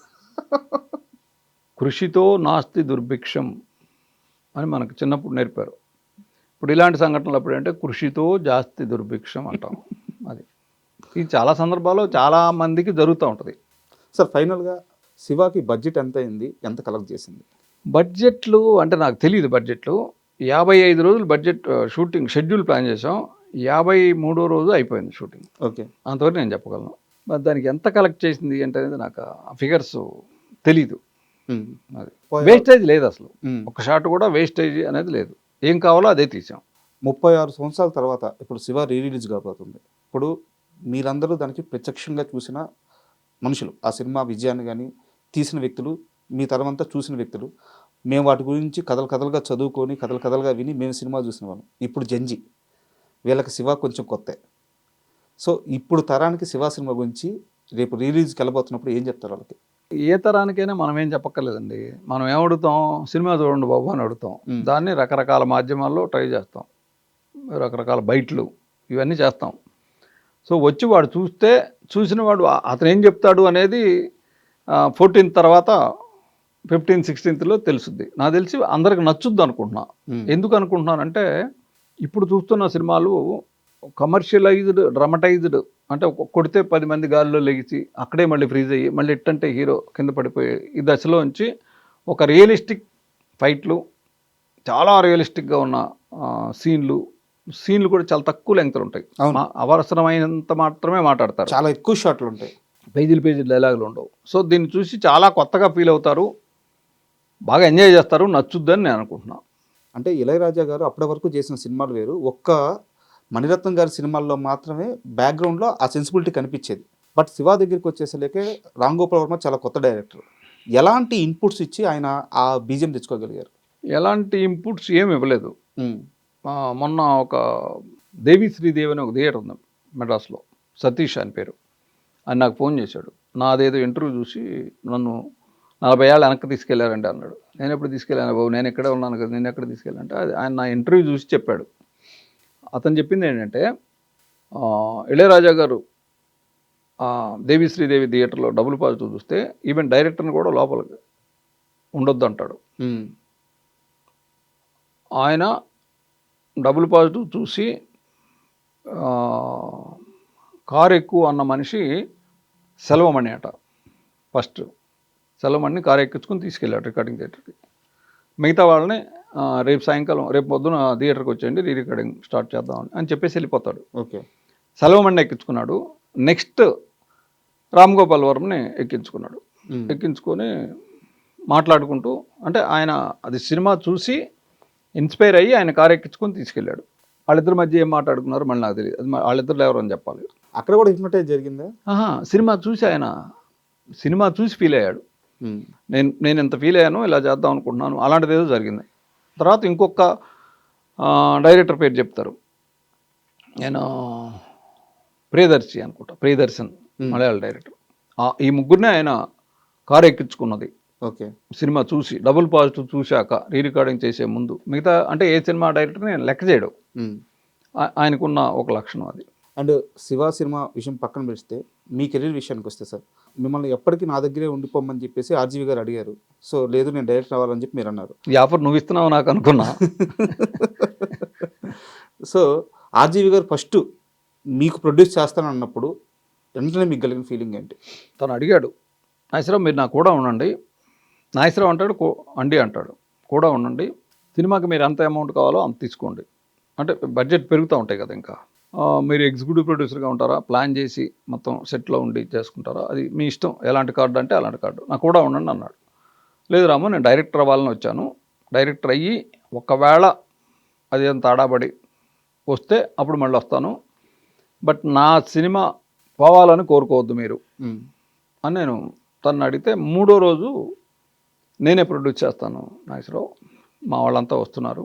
కృషితో నాస్తి దుర్భిక్షం అని మనకు చిన్నప్పుడు నేర్పారు. ఇప్పుడు ఇలాంటి సంఘటనలు అప్పుడు అంటే కృషితో జాస్తి దుర్భిక్షం అంటాం. అది ఇది చాలా సందర్భాల్లో చాలా మందికి జరుగుతూ ఉంటుంది. సార్ ఫైనల్గా శివాకి బడ్జెట్ ఎంత అయింది, ఎంత కలెక్ట్ చేసింది? బడ్జెట్లు అంటే నాకు తెలియదు. బడ్జెట్లు 55 రోజులు బడ్జెట్ షూటింగ్ షెడ్యూల్ ప్లాన్ చేసాం. 53వ రోజు అయిపోయింది షూటింగ్. ఓకే. అంతవరకు నేను చెప్పగలను. మరి దానికి ఎంత కలెక్ట్ చేసింది అంటే అనేది నాకు ఆ ఫిగర్స్ తెలీదు. అది వేస్టేజ్ లేదు అసలు. ఒక షాట్ కూడా వేస్టేజ్ అనేది లేదు. ఏం కావాలో అదే తీసాం. 36 సంవత్సరాల తర్వాత ఇప్పుడు శివ రిలీజ్ కాబోతుంది. ఇప్పుడు మీరందరూ దానికి ప్రత్యక్షంగా చూసిన మనుషులు, ఆ సినిమా విజయాన్ని కానీ తీసిన వ్యక్తులు, మీ తరమంతా చూసిన వ్యక్తులు. మేము వాటి గురించి కథలు కథలుగా చదువుకొని కథలు కథలుగా విని మేము సినిమా చూసిన వాళ్ళం. ఇప్పుడు జంజి వీళ్ళకి శివ కొంచెం కొత్త. సో ఇప్పుడు తరానికి శివ సినిమా గురించి రేపు రిలీజ్కి వెళ్ళబోతున్నప్పుడు ఏం చెప్తారు వాళ్ళకి? ఏ తరానికైనా మనం ఏం చెప్పక్కర్లేదండి. మనం ఏమడుగుతాం, సినిమా చూడండి బాబు అని అడుగుతాం. దాన్ని రకరకాల మాధ్యమాల్లో ట్రై చేస్తాం, రకరకాల బయట్లు ఇవన్నీ చేస్తాం. సో వచ్చి వాడు చూసిన వాడు అతను ఏం చెప్తాడు అనేది 14th తర్వాత 15th 16thలో తెలుసుద్ది. నాకు తెలిసి అందరికి నచ్చుద్ది అనుకుంటున్నా. ఎందుకు అనుకుంటున్నానంటే ఇప్పుడు చూస్తున్న సినిమాలు కమర్షియలైజ్డ్, డ్రమటైజ్డ్, అంటే కొడితే 10 మంది గాల్లో లెగిసి అక్కడే మళ్ళీ ఫ్రీజ్ అయ్యి మళ్ళీ ఎట్టంటే హీరో కింద పడిపోయి ఈ దశలో నుంచి ఒక రియలిస్టిక్ ఫైట్లు, చాలా రియలిస్టిక్గా ఉన్న సీన్లు కూడా చాలా తక్కువ లెంగ్త్లు ఉంటాయి. అవసరమైనంత మాత్రమే మాట్లాడతారు. చాలా ఎక్కువ షాట్లు ఉంటాయి, పేజీలు డైలాగులు ఉండవు. సో దీన్ని చూసి చాలా కొత్తగా ఫీల్ అవుతారు, బాగా ఎంజాయ్ చేస్తారు, నచ్చుద్దని నేను అనుకుంటున్నాను. అంటే ఇళయరాజా గారు అప్పటి వరకు చేసిన సినిమాలు వేరు. ఒక్క మణిరత్నం గారి సినిమాల్లో మాత్రమే బ్యాక్గ్రౌండ్లో ఆ సెన్సిబిలిటీ కనిపించేది. బట్ శివ దగ్గరికి వచ్చేసరికి రామ్ గోపాల్ వర్మ చాలా కొత్త డైరెక్టర్. ఎలాంటి ఇన్పుట్స్ ఇచ్చి ఆయన ఆ బీజం తెచ్చుకోగలిగారు? ఎలాంటి ఇన్పుట్స్ ఏమి ఇవ్వలేదు. మొన్న ఒక దేవి శ్రీదేవి అని ఒక థియేటర్ ఉంది మెడ్రాస్లో, సతీష్ అని పేరు. ఆయన నాకు ఫోన్ చేశాడు. నాదేదో ఇంటర్వ్యూ చూసి నన్ను 40 ఏళ్ళు వెనక్కి తీసుకెళ్లారంటే అన్నాడు. నేను ఎప్పుడు తీసుకెళ్ళాను బాబు, నేను ఇక్కడే ఉన్నాను కదా, నేను ఎక్కడ తీసుకెళ్ళానంటే అది ఆయన నా ఇంటర్వ్యూ చూసి చెప్పాడు. అతను చెప్పింది ఏంటంటే ఇళయరాజా గారు దేవి శ్రీదేవి థియేటర్లో డబుల్ పాజిటివ్ చూస్తే ఈవెన్ డైరెక్టర్ని కూడా లోపలికి ఉండొద్దు అంటాడు. ఆయన డబుల్ పాజిటివ్ చూసి కారు ఎక్కువ అన్న మనిషి సెల్వమణి అట. ఫస్ట్ సెల్వమణిని కారు ఎక్కించుకొని తీసుకెళ్ళాడు రికార్డింగ్ థియేటర్కి. మిగతా వాళ్ళని రేపు సాయంకాలం, రేపు పొద్దున థియేటర్కి వచ్చేయండి, రీ రికార్డింగ్ స్టార్ట్ చేద్దామని అని చెప్పేసి వెళ్ళిపోతాడు. ఓకే. సెల్వమణిని ఎక్కించుకున్నాడు. నెక్స్ట్ రామ్ గోపాల్ వర్మని ఎక్కించుకున్నాడు. ఎక్కించుకొని మాట్లాడుకుంటూ, అంటే ఆయన అది సినిమా చూసి ఇన్స్పైర్ అయ్యి ఆయన కారు ఎక్కించుకొని తీసుకెళ్ళాడు. వాళ్ళిద్దరి మధ్య ఏం మాట్లాడుకున్నారు మళ్ళీ నాకు తెలియదు. అది వాళ్ళిద్దరు ఎవరు అని చెప్పాలి. అక్కడ కూడా హిప్నటైజ్ జరిగిందా? సినిమా చూసి ఆయన సినిమా చూసి ఫీల్ అయ్యాడు. నేను ఎంత ఫీల్ అయ్యాను, ఇలా చేద్దాం అనుకుంటున్నాను, అలాంటిది ఏదో జరిగింది. తర్వాత ఇంకొక డైరెక్టర్ పేరు చెప్తారు, నేను ప్రియదర్శి అనుకుంటా, ప్రియదర్శన్ మలయాళ డైరెక్టర్. ఈ ముగ్గురినే ఆయన కారు ఎక్కించుకున్నది. ఓకే. సినిమా చూసి డబుల్ పాజిటివ్ చూశాక రీ రికార్డింగ్ చేసే ముందు. మిగతా అంటే ఏ సినిమా డైరెక్టర్ని నేను లెక్క చేయడం ఆయనకున్న ఒక లక్షణం అది. అండ్ శివ సినిమా విషయం పక్కన పెడితే మీ కెరీర్ విషయానికి వస్తే సార్, మిమ్మల్ని ఎప్పటికీ నా దగ్గరే ఉండిపోమని చెప్పేసి ఆర్జీవి గారు అడిగారు. సో లేదు నేను డైరెక్టర్ అవ్వాలని చెప్పి మీరు అన్నారు. ఈ ఆఫర్ నువ్వు ఇస్తున్నావు నాకు అనుకున్నా. సో ఆర్జీవి గారు ఫస్ట్ మీకు ప్రొడ్యూస్ చేస్తాను అన్నప్పుడు వెంటనే మీకు కలిగిన ఫీలింగ్ ఏంటి? తను అడిగాడు, నాగేశ్వరరావు మీరు నాకు కూడా ఉండండి. నాగేశ్వరరావు అంటాడు అండి అంటాడు, కూడా ఉండండి, సినిమాకి మీరు ఎంత అమౌంట్ కావాలో అంత తీసుకోండి. అంటే బడ్జెట్ పెరుగుతూ ఉంటాయి కదా, ఇంకా మీరు ఎగ్జిక్యూటివ్ ప్రొడ్యూసర్గా ఉంటారా, ప్లాన్ చేసి మొత్తం సెట్లో ఉండి చేసుకుంటారా, అది మీ ఇష్టం, ఎలాంటి కార్డు అంటే అలాంటి కార్డు, నాకు కూడా ఉండండి అన్నాడు. లేదు రాము, నేను డైరెక్టర్ అవ్వాలని వచ్చాను, డైరెక్టర్ అయ్యి ఒకవేళ అదేం తాడాబడి వస్తే అప్పుడు మళ్ళీ వస్తాను, బట్ నా సినిమా పోవాలని కోరుకోవద్దు మీరు అని నేను తను అడిగితే, 3వ రోజు నేనే ప్రొడ్యూస్ చేస్తాను నాగేశ్వరరావు, మా వాళ్ళంతా వస్తున్నారు,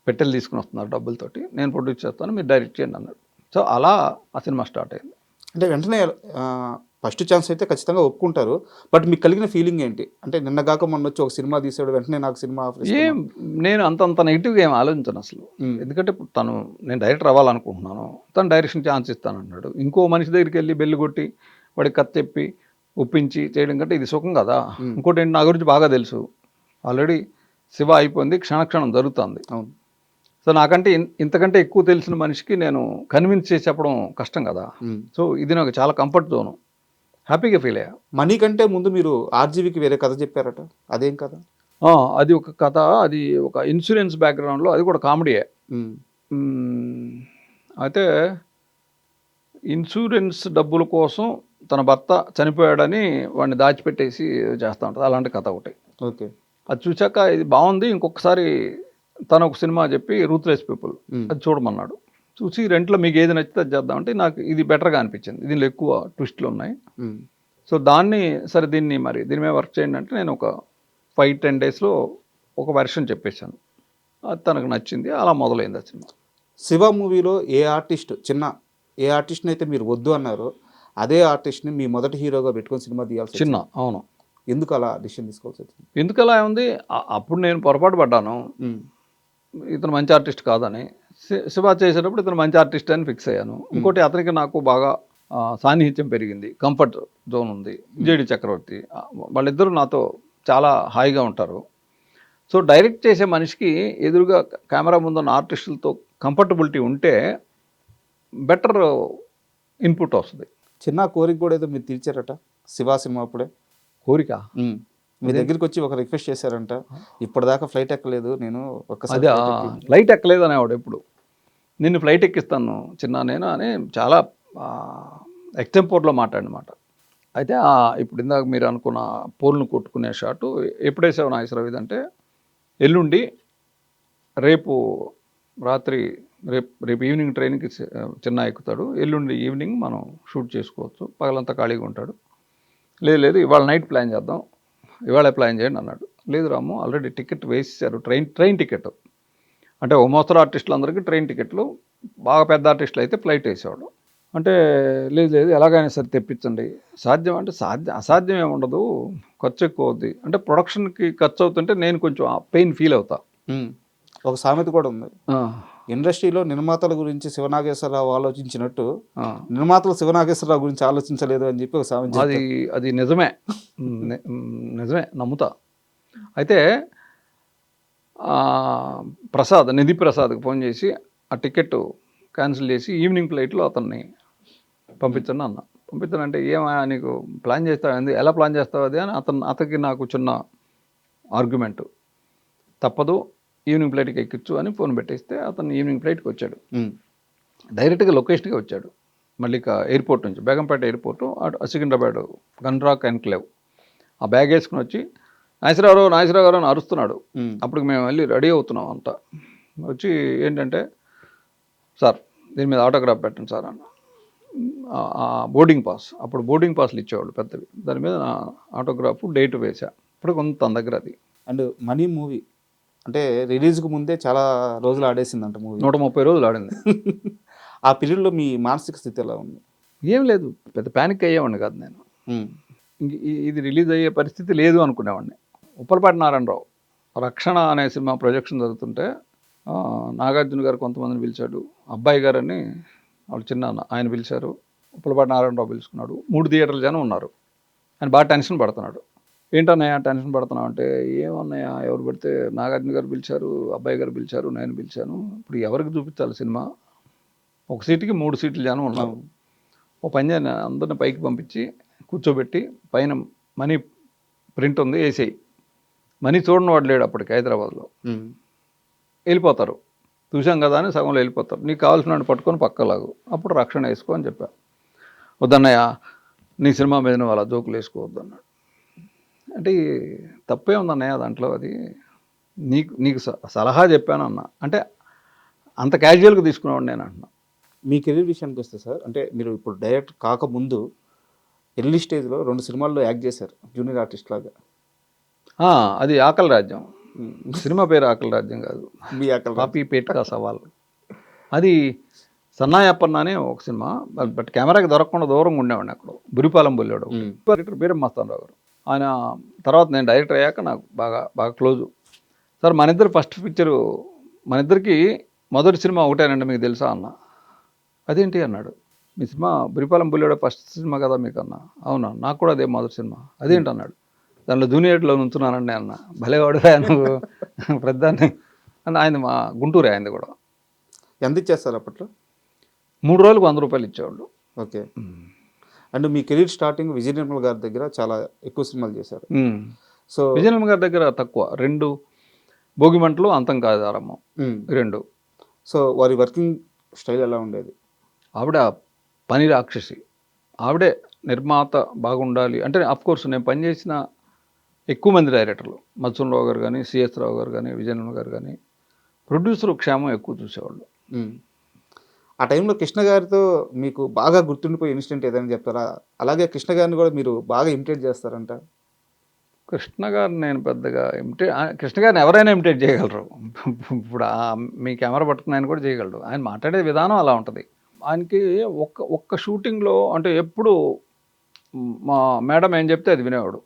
పెట్టెలు తీసుకుని వస్తున్నారు డబ్బులతోటి, నేను ప్రొడ్యూస్ చేస్తాను, మీరు డైరెక్ట్ చేయండి అన్నాడు. సో అలా ఆ సినిమా స్టార్ట్ అయింది. అంటే వెంటనే ఫస్ట్ ఛాన్స్ అయితే ఖచ్చితంగా ఒప్పుకుంటారు, బట్ మీకు కలిగిన ఫీలింగ్ ఏంటి? అంటే నిన్నగాక మొన్న వచ్చి ఒక సినిమా తీసాడు, వెంటనే నాకు సినిమా నేను అంత నెగిటివ్గా ఏం ఆలోచించాను అసలు. ఎందుకంటే నేను డైరెక్టర్ అవ్వాలనుకుంటున్నాను, తను డైరెక్షన్ ఛాన్స్ ఇస్తానన్నాడు. ఇంకో మనిషి దగ్గరికి వెళ్ళి బెల్లు కొట్టి వాడికి కథ చెప్పి ఒప్పించి చేయడం కంటే ఇది సుఖం కదా. ఇంకోటి ఏంటి, నా గురించి బాగా తెలుసు, ఆల్రెడీ శివ అయిపోయింది, క్షణక్షణం జరుగుతుంది. అవును. సో సో నాకంటే ఇంతకంటే ఎక్కువ తెలిసిన మనిషికి నేను కన్విన్స్ చేసి చెప్పడం కష్టం కదా. సో ఇది నాకు చాలా కంఫర్ట్ జోను, హ్యాపీగా ఫీల్ అయ్యా. మనీ కంటే ముందు మీరు ఆర్జీవికి వేరే కథ చెప్పారట, అదేం కథ? అది ఒక కథ, అది ఒక ఇన్సూరెన్స్ బ్యాక్గ్రౌండ్లో, అది కూడా కామెడీయే. అయితే ఇన్సూరెన్స్ డబ్బుల కోసం తన భర్త చనిపోయాడని వాడిని దాచిపెట్టేసి చేస్తూ ఉంటుంది, అలాంటి కథ ఒకటి. ఓకే. అది చూశాక ఇది బాగుంది, ఇంకొకసారి తను ఒక సినిమా చెప్పి రూత్లెస్ పీపుల్ అది చూడమన్నాడు. చూసి రెంట్లో మీకు ఏది నచ్చితే అది చేద్దామంటే నాకు ఇది బెటర్గా అనిపించింది, దీనిలో ఎక్కువ ట్విస్ట్లు ఉన్నాయి. సో దాన్ని సరే దీని మీద వర్క్ చేయండి అంటే నేను ఒక 5-10 డేస్లో ఒక వెర్షన్ చెప్పేశాను. అది తనకు నచ్చింది, అలా మొదలైంది ఆ సినిమా. శివ మూవీలో ఏ ఆర్టిస్ట్ని అయితే మీరు వద్దు అన్నారో అదే ఆర్టిస్ట్ని మీ మొదటి హీరోగా పెట్టుకొని సినిమా తీయాల్సి చిన్న. అవును. ఎందుకు అలా డిసిషన్ తీసుకోవాల్సి వచ్చింది? ఎందుకు అలా ఉంది, అప్పుడు నేను పొరపాటు పడ్డాను, ఇతను మంచి ఆర్టిస్ట్ కాదని. శివ చేసేటప్పుడు ఇతను మంచి ఆర్టిస్ట్ అని ఫిక్స్ అయ్యాను. ఇంకోటి అతనికి నాకు బాగా సాన్నిహిత్యం పెరిగింది, కంఫర్ట్ జోన్ ఉంది. జేడి చక్రవర్తి, వాళ్ళిద్దరూ నాతో చాలా హాయిగా ఉంటారు. సో డైరెక్ట్ చేసే మనిషికి ఎదురుగా కెమెరా ముందున్న ఆర్టిస్టులతో కంఫర్టబిలిటీ ఉంటే బెటర్ ఇన్పుట్ వస్తుంది. చిన్న కోరిక కూడా ఏదో మీరు తీర్చారట శివ సినిమా అప్పుడే. కోరిక మీ దగ్గరికి వచ్చి ఒక రిక్వెస్ట్ చేశారంట, ఇప్పటిదాకా ఫ్లైట్ ఎక్కలేదు నేను, ఒక్కసారి అదే ఫ్లైట్ ఎక్కలేదు అనేవాడు ఎప్పుడు. నిన్ను ఫ్లైట్ ఎక్కిస్తాను చిన్న నేను అని చాలా ఎక్స్టెంపోర్ట్లో మాట్లాడినమాట. అయితే ఇప్పుడు ఇందాక మీరు అనుకున్న పోల్ను కొట్టుకునే షాటు ఎప్పుడేసావు నాగేశ్వరరావు ఇది అంటే, ఎల్లుండి రేపు రాత్రి రేపు ఈవినింగ్ ట్రైన్కి చిన్న ఎక్కుతాడు, ఎల్లుండి ఈవినింగ్ మనం షూట్ చేసుకోవచ్చు, పగలంతా ఖాళీగా ఉంటాడు. లేదు ఇవాళ నైట్ ప్లాన్ చేద్దాం, ఇవాళ ప్లాన్ చేయండి అన్నాడు. లేదు రాము, ఆల్రెడీ టికెట్ వేసేసారు, ట్రైన్ టికెట్ అంటే ఓ మోస్తరు ఆర్టిస్టులు అందరికీ ట్రైన్ టికెట్లు, బాగా పెద్ద ఆర్టిస్టులు అయితే ఫ్లైట్ వేసేవాడు. అంటే లేదు ఎలాగైనా సరే తెప్పించండి. సాధ్యం అంటే అసాధ్యం ఏమి ఉండదు, ఖర్చు ఎక్కువ అవుద్ది అంటే, ప్రొడక్షన్కి ఖర్చు అవుతుంటే నేను కొంచెం పెయిన్ ఫీల్ అవుతా. ఒక సామెత కూడా ఉంది, ఇండస్ట్రీలో నిర్మాతల గురించి శివనాగేశ్వరరావు ఆలోచించినట్టు నిర్మాతలు శివనాగేశ్వరరావు గురించి ఆలోచించలేదు అని చెప్పి ఒక సామెత. అది నిజమే, నమ్ముతా. అయితే నిధి ప్రసాద్కి ఫోన్ చేసి ఆ టికెట్ క్యాన్సిల్ చేసి ఈవినింగ్ ఫ్లైట్లో అతన్ని పంపించండి అన్న. పంపించానంటే ఏమయ్యా నీకు ప్లాన్ చేస్తావు, ఎలా ప్లాన్ చేస్తావు అది అని అతనికి నాకు చిన్న ఆర్గ్యుమెంట్. తప్పదు, ఈవినింగ్ ఫ్లైట్కి ఎక్కించు అని ఫోన్ పెట్టేస్తే అతను ఈవినింగ్ ఫ్లైట్కి వచ్చాడు. డైరెక్ట్గా లొకేషన్కి వచ్చాడు, మళ్ళీ ఎయిర్పోర్ట్ నుంచి, బేగంపేట ఎయిర్పోర్టు, సికింద్రాబాద్ గన్రాక్ ఎన్క్లేవ్. ఆ బ్యాగ్ వేసుకుని వచ్చి నాగేశ్వరరావు గారు అని అరుస్తున్నాడు. అప్పుడు మేము వెళ్ళి రెడీ అవుతున్నాం అంతా. వచ్చి ఏంటంటే, సార్ దీని మీద ఆటోగ్రాఫ్ పెట్టండి సార్ అన్న. బోర్డింగ్ పాస్, అప్పుడు బోర్డింగ్ పాస్లు ఇచ్చేవాళ్ళు పెద్దవి, దాని మీద ఆటోగ్రాఫ్ డేట్ వేసా. ఇప్పుడు కొంత తన దగ్గర అది. అండ్ మనీ మూవీ అంటే రిలీజ్కి ముందే చాలా రోజులు ఆడేసిందంట మూవీ, 130 రోజులు ఆడింది. ఆ పీరియడ్లో మీ మానసిక స్థితి ఎలా ఉంది? ఏం లేదు, పెద్ద ప్యానిక్ అయ్యేవాడిని కాదు నేను. ఇది రిలీజ్ అయ్యే పరిస్థితి లేదు అనుకునేవాడిని. ఉప్పలపాటి నారాయణరావు రక్షణ అనే సినిమా ప్రొజెక్షన్ జరుగుతుంటే నాగార్జున గారు కొంతమందిని పిలిచాడు, అబ్బాయి గారు అని వాళ్ళు చిన్న ఆయన పిలిచారు, ఉప్పలపాటి నారాయణరావు పిలుచుకున్నాడు. 3 థియేటర్లు జనం ఉన్నారు. ఆయన బాగా టెన్షన్ పడుతున్నాడు. ఏంటన్నయ్య టెన్షన్ పడుతున్నావు అంటే, ఏమన్నాయా ఎవరు పెడితే నాగార్జున గారు పిలిచారు, అబ్బాయి గారు పిలిచారు, నేను పిలిచాను, ఇప్పుడు ఎవరికి చూపించాలి సినిమా, ఒక సీటుకి 3 సీట్లు జనం ఉన్నారు. ఓ పని చేయని అందరిని పైకి పంపించి కూర్చోబెట్టి పైన మనీ ప్రింట్ ఉంది వేసేయి, మనీ చూడని వాడు లేడు అప్పటికి హైదరాబాద్లో, వెళ్ళిపోతారు, చూసాం కదా అని సగంలో వెళ్ళిపోతారు, నీకు కావాల్సిన వాడిని పట్టుకొని పక్కలాగు, అప్పుడు రక్షణ వేసుకో అని చెప్పా. వద్దన్నయ్య నీ సినిమా మీద నువ్వు అలా జోకులు వేసుకోవద్దు అన్నాడు. అంటే తప్పే ఉందన్నయ్య దాంట్లో, అది నీకు సలహా చెప్పాను అన్న. అంటే అంత క్యాజువల్గా తీసుకునేవాడు నేను అంటున్నా. మీ కెరీర్ విషయానికి వస్తే సార్, అంటే మీరు ఇప్పుడు డైరెక్ట్ కాకముందు ఎర్లీ స్టేజ్లో 2 సినిమాల్లో యాక్ట్ చేశారు జూనియర్ ఆర్టిస్ట్ లాగా. అది ఆకలి రాజ్యం, సినిమా పేరు ఆకలి రాజ్యం కాదు, మీ ఆకలి కాపీ పేట్కా సవాల్. అది సన్నాయప్పన్న అనే ఒక సినిమా, బట్ కెమెరాకి దొరకకుండా దూరంగా ఉండేవాడిని అక్కడ, బురిపాలెం బొల్లాడు. డైరెక్టర్ బీరం మస్తానరావు గారు, ఆయన తర్వాత నేను డైరెక్టర్ అయ్యాక నాకు బాగా క్లోజు. సార్ మన ఇద్దరు ఫస్ట్ పిక్చరు, మన ఇద్దరికి మొదటి సినిమా ఒకటేనండి మీకు తెలుసా అన్న. అదేంటి అన్నాడు, మీ సినిమా బురిపాలెం బుల్లాడు ఫస్ట్ సినిమా కదా మీకు అన్న. అవునా, నాకు కూడా అదే మొదటి సినిమా. అదేంటి అన్నాడు, దాంట్లో జూనియర్లో నుంచున్నానండి అన్న. భలేవాడుగా నువ్వు పెద్దాన్ని అని ఆయన మా గుంటూరే ఆయనది కూడా. ఎంత ఇచ్చేస్తారు అప్పట్లో? 3 రోజులకు 100 రూపాయలు ఇచ్చేవాళ్ళు. ఓకే. అండ్ మీ కెరీర్ స్టార్టింగ్ విజయ నిర్మల్ గారి దగ్గర చాలా ఎక్కువ సినిమాలు చేశారు. సో విజయనగరం గారి దగ్గర తక్కువ, 2 భోగిమంటలు, అంతం కాదు ఆరంభం, 2. సో వారి వర్కింగ్ స్టైల్ ఎలా ఉండేది? ఆవిడ పని రాక్షసి, ఆవిడే నిర్మాత బాగుండాలి అంటే. కోర్స్ నేను పనిచేసిన ఎక్కువ మంది డైరెక్టర్లు, మత్సూన్ రావు గారు కానీ, సిఎస్ రావు గారు కానీ, విజయనగరం గారు కానీ, ప్రొడ్యూసర్ క్షేమం ఎక్కువ చూసేవాళ్ళు. ఆ టైంలో కృష్ణ గారితో మీకు బాగా గుర్తుండిపోయే ఇన్సిడెంట్ ఏదైనా చెప్తారా? అలాగే కృష్ణ గారిని కూడా మీరు బాగా ఇమిటేట్ చేస్తారంట. కృష్ణ గారిని నేను పెద్దగా కృష్ణ గారిని ఎవరైనా ఇమిటేట్ చేయగలరు. ఇప్పుడు మీ కెమెరా పట్టుకుని ఆయన కూడా చేయగలరు. ఆయన మాట్లాడే విధానం అలా ఉంటుంది. ఆయనకి ఒక్క షూటింగ్లో అంటే ఎప్పుడు మా మేడం ఏం చెప్తే అది వినేవాడు.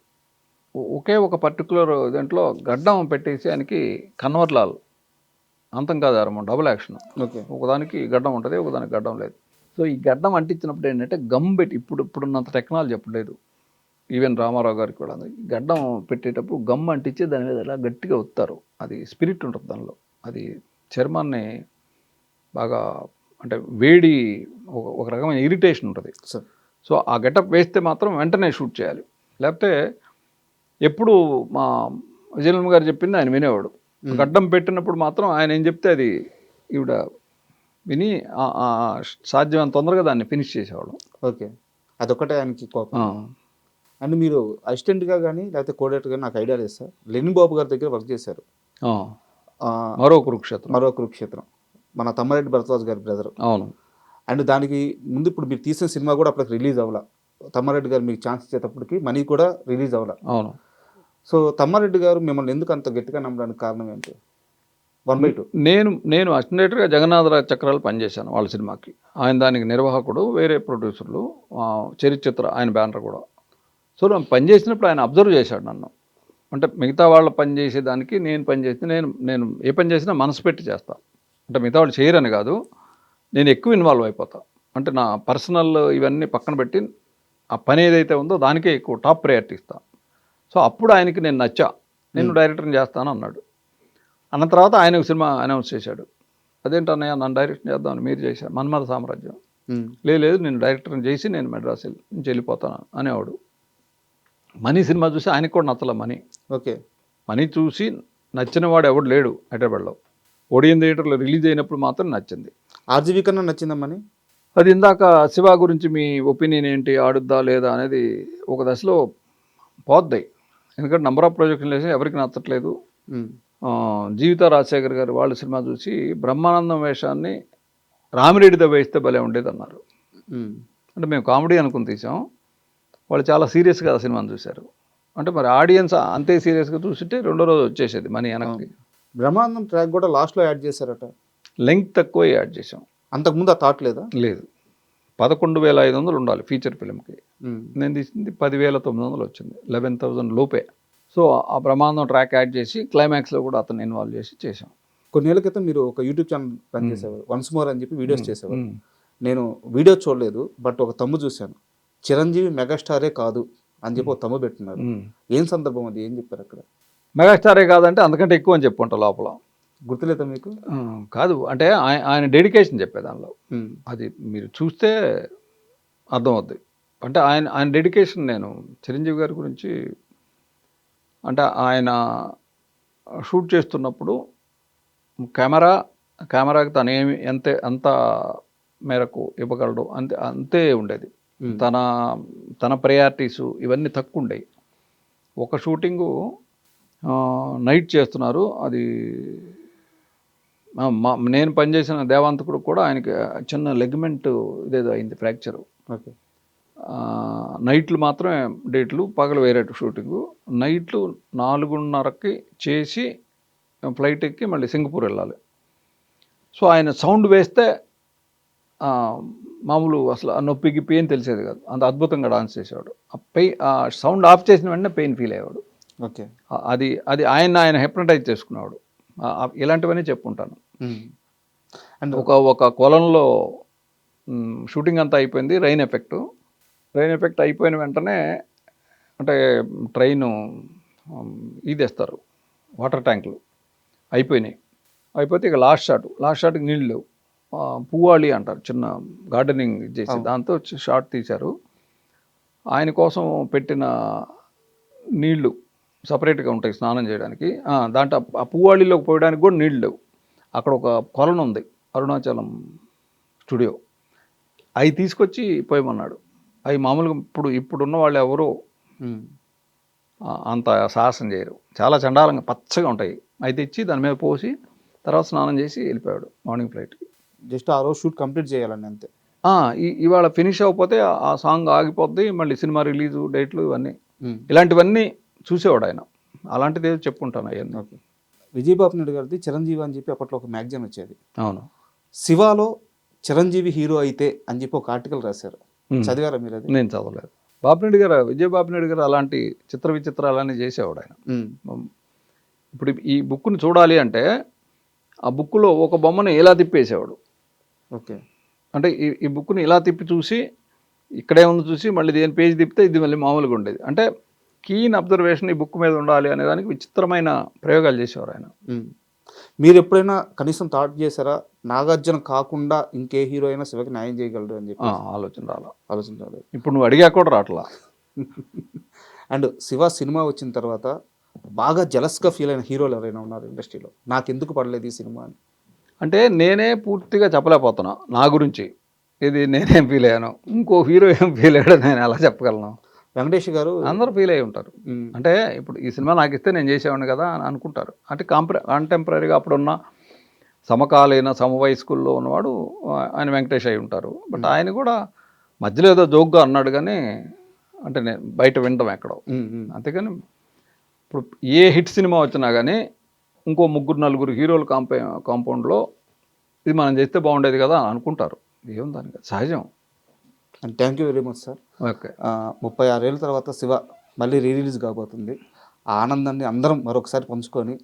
ఒకే ఒక పర్టికులర్ దాంట్లో గడ్డం పెట్టేసి ఆయనకి కన్వర్లాల్, అంతం కాదు ఆరంభం, డబుల్ యాక్షన్. ఓకే. ఒకదానికి గడ్డం ఉంటుంది, ఒకదానికి గడ్డం లేదు. సో ఈ గడ్డం అంటించినప్పుడు ఏంటంటే గమ్ పెట్టి, ఇప్పుడున్నంత టెక్నాలజీ అప్పుడు లేదు. ఈవెన్ రామారావు గారికి కూడా గడ్డం పెట్టేటప్పుడు గమ్ అంటించి దాని మీద ఎలా గట్టిగా ఒత్తారు. అది స్పిరిట్ ఉంటుంది దానిలో. అది చర్మాన్ని బాగా అంటే వేడి, ఒక రకమైన ఇరిటేషన్ ఉంటుంది. సో ఆ గెటప్ వేస్తే మాత్రం వెంటనే షూట్ చేయాలి. లేకపోతే ఎప్పుడు మా విజయనగరం గారు చెప్పింది ఆయన వినేవాడు. గడ్డం పెట్టినప్పుడు మాత్రం ఆయన ఏం చెప్తే అది ఈవిడ విని సాధ్యమైనంత తొందరగా దాన్ని ఫినిష్ చేసేవాడు. ఓకే. అదొకటే ఆయనకి కోపం. అండ్ మీరు అసిస్టెంట్గా కానీ లేకపోతే కోఆర్డినేటర్గా నాకు ఐడియా లేదు సార్, లెనిన్ బాబు గారి దగ్గర వర్క్ చేశారు. మరో కురుక్షేత్రం మన తమ్మారెడ్డి భరద్వాజ్ గారి బ్రదర్. అవును. అండ్ దానికి ముందు ఇప్పుడు మీరు తీసిన సినిమా కూడా అప్పటికి రిలీజ్ అవ్వాల. తమ్మారెడ్డి గారు మీకు ఛాన్స్ ఇచ్చేటప్పటికి మనీ కూడా రిలీజ్ అవ్వాల. అవును. సో తమ్మారెడ్డి గారు మిమ్మల్ని ఎందుకు అంత గట్టిగా నమ్మడానికి కారణం ఏంటి? 1/2 నేను అసిస్టెంట్గా జగన్నాథరాజ్ చక్రాలు పనిచేశాను వాళ్ళ సినిమాకి. ఆయన దానికి నిర్వాహకుడు, వేరే ప్రొడ్యూసర్లు, చరిత్ర ఆయన బ్యానర్ కూడా. సో నేను పనిచేసినప్పుడు ఆయన అబ్జర్వ్ చేశాడు నన్ను. అంటే మిగతా వాళ్ళు పనిచేసేదానికి నేను పనిచేస్తే నేను ఏ పని చేసినా మనసు పెట్టి చేస్తాను. అంటే మిగతా వాళ్ళు చేయరని కాదు, నేను ఎక్కువ ఇన్వాల్వ్ అయిపోతాను. అంటే నా పర్సనల్ ఇవన్నీ పక్కన పెట్టి ఆ పని ఏదైతే ఉందో దానికే ఎక్కువ టాప్ ప్రయారిటీ ఇస్తాను. సో అప్పుడు ఆయనకి నేను నచ్చా, నేను డైరెక్టర్ని చేస్తాను అన్నాడు. అన్న తర్వాత ఆయన ఒక సినిమా అనౌన్స్ చేశాడు. అదేంటన్నయ్య నన్ను డైరెక్షన్ చేద్దామని మీరు చేశారు, మన్మథ సామ్రాజ్యం. లేదు నేను డైరెక్టర్ని చేసి నేను మెడ్రాస్ నుంచి వెళ్ళిపోతాను అనేవాడు. మనీ సినిమా చూసి ఆయనకు కూడా నచ్చలే మనీ. ఓకే. మనీ చూసి నచ్చిన వాడు ఎవడు లేడు హైదరాబాద్లో. ఓడియన్ థియేటర్లో రిలీజ్ అయినప్పుడు మాత్రం నచ్చింది. ఆర్జీవీ కన్నా నచ్చిందా మనీ? అది ఇందాక శివ గురించి మీ ఒపీనియన్ ఏంటి, ఆడుద్దా లేదా అనేది ఒక దశలో పోద్దాయి. ఎందుకంటే నంబర్ ఆఫ్ ప్రొజెక్షన్ వేసి ఎవరికి నచ్చట్లేదు. జీవిత రాజశేఖర్ గారు వాళ్ళ సినిమా చూసి బ్రహ్మానందం వేషాన్ని రామిరెడ్డితో వేస్తే భలే ఉండేది అన్నారు. అంటే మేము కామెడీ అనుకుని తీసాం, వాళ్ళు చాలా సీరియస్గా ఆ సినిమాని చూశారు. అంటే మరి ఆడియన్స్ అంతే సీరియస్గా చూస్తుంటే రెండో రోజు వచ్చేసేది మనీ వెనక్కి. బ్రహ్మానందం ట్రాక్ కూడా లాస్ట్లో యాడ్ చేశారట. లెంగ్త్ తక్కువ యాడ్ చేసాం. అంతకుముందు ఆ థాట్ లేదా? లేదు. 11,500 ఉండాలి ఫీచర్ ఫిల్మ్కి. నేను తీసింది 10,900 వచ్చింది, 11,000 లోపే. సో ఆ బ్రహ్మానందం ట్రాక్ యాడ్ చేసి క్లైమాక్స్లో కూడా అతను ఇన్వాల్వ్ చేసి చేసాం. కొన్నేళ్ల క్రితం మీరు ఒక యూట్యూబ్ ఛానల్ రన్ చేసేవారు, వన్స్ మోర్ అని చెప్పి వీడియోస్ చేసేవారు. నేను వీడియో చూడలేదు, బట్ ఒక తమ్ము చూశాను. చిరంజీవి మెగాస్టారే కాదు అని చెప్పి ఒక తమ్ము పెట్టున్నారు. ఏం సందర్భం అది, ఏం చెప్పారు అక్కడ? మెగాస్టారే కాదంటే అంతకంటే ఎక్కువ అని చెప్పుకుంటా లోపల. గుర్తులేదా మీకు? కాదు అంటే ఆయన డెడికేషన్ చెప్పే దానిలో అది మీరు చూస్తే అర్థమవుద్ది. అంటే ఆయన డెడికేషన్. నేను చిరంజీవి గారి గురించి అంటే ఆయన షూట్ చేస్తున్నప్పుడు కెమెరాకి తను ఎంత మేరకు ఇవ్వగలడు అంతే ఉండేది. తన ప్రయారిటీసు ఇవన్నీ తక్కువ ఉండేవి. ఒక షూటింగు నైట్ చేస్తున్నారు, అది నేను పనిచేసిన దేవాంతకుడు కూడా ఆయనకి చిన్న లెగ్మెంట్ ఇదేదో అయింది, ఫ్రాక్చరు. ఓకే. నైట్లు మాత్రమే డేట్లు, పగలు వేరే షూటింగు. నైట్లు 4:30కి చేసి ఫ్లైట్ ఎక్కి మళ్ళీ సింగపూర్ వెళ్ళాలి. సో ఆయన సౌండ్ వేస్తే మామూలు అసలు ఆ నొప్పికి పెయిన్ తెలిసేది కాదు, అంత అద్భుతంగా డాన్స్ చేసేవాడు. ఆ సౌండ్ ఆఫ్ చేసిన వెంటనే పెయిన్ ఫీల్ అయ్యేవాడు. ఓకే. అది ఆయన హెప్నటైజ్ చేసుకునేవాడు. ఇలాంటివన్నీ చెప్పుకుంటాను. అండ్ ఒక కొలంలో షూటింగ్ అంతా అయిపోయింది, రైన్ ఎఫెక్ట్ అయిపోయిన వెంటనే అంటే ట్రైను ఇదేస్తారు, వాటర్ ట్యాంకులు అయిపోయినాయి. అయిపోతే ఇక లాస్ట్ షాట్కి నీళ్ళు లేవు. పువ్వాలి అంటారు, చిన్న గార్డెనింగ్ చేసి దాంతో షాట్ తీశారు. ఆయన కోసం పెట్టిన నీళ్లు సపరేట్గా ఉంటాయి స్నానం చేయడానికి. దాంట్లో ఆ పువ్వాళిలోకి పోయడానికి కూడా నీళ్ళు లేవు. అక్కడ ఒక కొలను ఉంది, అరుణాచలం స్టూడియో, అవి తీసుకొచ్చి పోయమన్నాడు. అవి మామూలుగా ఇప్పుడున్న వాళ్ళు ఎవరో అంత సాహసం చేయరు, చాలా చండాలంగా పచ్చగా ఉంటాయి. అవి తెచ్చి దాని మీద పోసి తర్వాత స్నానం చేసి వెళ్ళిపోయాడు మార్నింగ్ ఫ్లైట్కి. జస్ట్ ఆ రోజు షూట్ కంప్లీట్ చేయాలండి అంతే. ఇవాళ ఫినిష్ అయిపోతే ఆ సాంగ్ ఆగిపోద్ది, మళ్ళీ సినిమా రిలీజు డేట్లు ఇవన్నీ, ఇలాంటివన్నీ చూసేవాడు ఆయన. అలాంటిది ఏదో చెప్పుకుంటాను అవన్నీ. ఓకే. విజయబాబు నాయుడు గారిది చిరంజీవి అని చెప్పి అప్పట్లో ఒక మ్యాగజైన్ వచ్చేది. అవును. శివాలో చిరంజీవి హీరో అయితే అని చెప్పి ఒక ఆర్టికల్ రాశారు, చదివారా మీరు అది? నేను చదవలేదు. విజయబాబు నాయుడు గారు అలాంటి చిత్ర విచిత్రాలన్నీ చేసేవాడు ఆయన. ఇప్పుడు ఈ బుక్ని చూడాలి అంటే ఆ బుక్లో ఒక బొమ్మను ఇలా తిప్పేసేవాడు. ఓకే. అంటే ఈ బుక్ని ఇలా తిప్పి చూసి ఇక్కడే ఉంది చూసి మళ్ళీ దేని పేజ్ తిప్పితే ఇది మళ్ళీ మామూలుగా ఉండేది. అంటే కీన్ అబ్జర్వేషన్ ఈ బుక్ మీద ఉండాలి అనే దానికి విచిత్రమైన ప్రయోగాలు చేసేవారు ఆయన. మీరు ఎప్పుడైనా కనీసం థాట్ చేశారా నాగార్జున కాకుండా ఇంకే హీరో అయినా శివకి న్యాయం చేయగలరు అని చెప్పి? ఆలోచన రాలేదు. ఇప్పుడు నువ్వు అడిగా కూడా రావట్లా. అండ్ శివ సినిమా వచ్చిన తర్వాత బాగా జలస్గా ఫీల్ అయిన హీరోలు ఎవరైనా ఉన్నారు ఇండస్ట్రీలో, నాకెందుకు పడలేదు ఈ సినిమా అని? అంటే నేనే పూర్తిగా చెప్పలేకపోతున్నా నా గురించి. ఇది నేనేం ఫీల్ అయ్యాను, ఇంకో హీరో ఏం ఫీల్ అయ్యాడో నేను ఎలా చెప్పగలను? వెంకటేష్ గారు అందరూ ఫీల్ అయ్యి ఉంటారు. అంటే ఇప్పుడు ఈ సినిమా నాకు ఇస్తే నేను చేసేవాడిని కదా అని అనుకుంటారు. అంటే కాంటెంపరీగా అప్పుడున్న సమకాలీన సమవయస్కుల్లో ఉన్నవాడు ఆయన వెంకటేష్ అయి ఉంటారు. బట్ ఆయన కూడా మధ్యలో ఏదో జోక్గా అన్నాడు కానీ, అంటే నేను బయట వినడం ఎక్కడో. అంతేగాని ఇప్పుడు ఏ హిట్ సినిమా వచ్చినా కానీ ఇంకో 3-4 హీరోల కాంపౌండ్లో ఇది మనం చేస్తే బాగుండేది కదా అని అనుకుంటారు. ఏం దానికి సహజం. And thank you very much sir. Okay. 36 ఏళ్ళ తర్వాత శివ మళ్ళీ రిలీజ్ కాబోతుంది. ఆ ఆనందాన్ని అందరం మరొకసారి పంచుకొని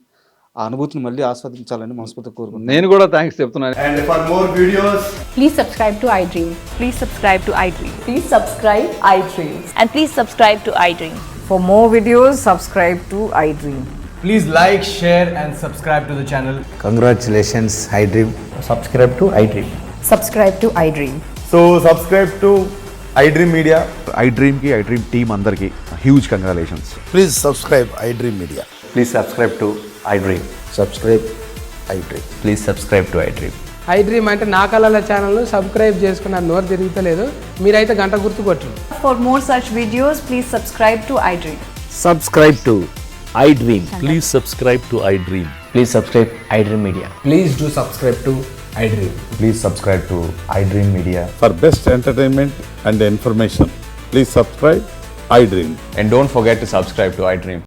ఆ అనుభూతిని మళ్ళీ ఆస్వాదించాలని మనస్ఫూర్తిగా కోరుకుంటున్నాను. నేను కూడా థ్యాంక్స్ చెప్తున్నాను. And for more videos, Please subscribe to iDream. Please subscribe to iDream. Please subscribe iDream. And please subscribe to iDream. For more videos, subscribe to iDream. please like, share and subscribe to the channel. Congratulations, iDream. subscribe to iDream. Subscribe to iDream. So subscribe to iDream Media. iDream team అందరికి huge congratulations. Please subscribe iDream Media. Please subscribe to iDream. Subscribe iDream. Please subscribe to iDream. iDream అంటే నా కళల ఛానల్ను subscribe చేసుకున్న నోరు తిరుగుతలేదు, మీరైతే గంట గుర్తు కొట్టండి. For more such videos, please subscribe to iDream. Subscribe to iDream. Please subscribe to iDream. Please subscribe iDream Media. Please do subscribe to iDream. Please subscribe to iDream Media. For best entertainment and information, please subscribe iDream. And don't forget to subscribe to iDream.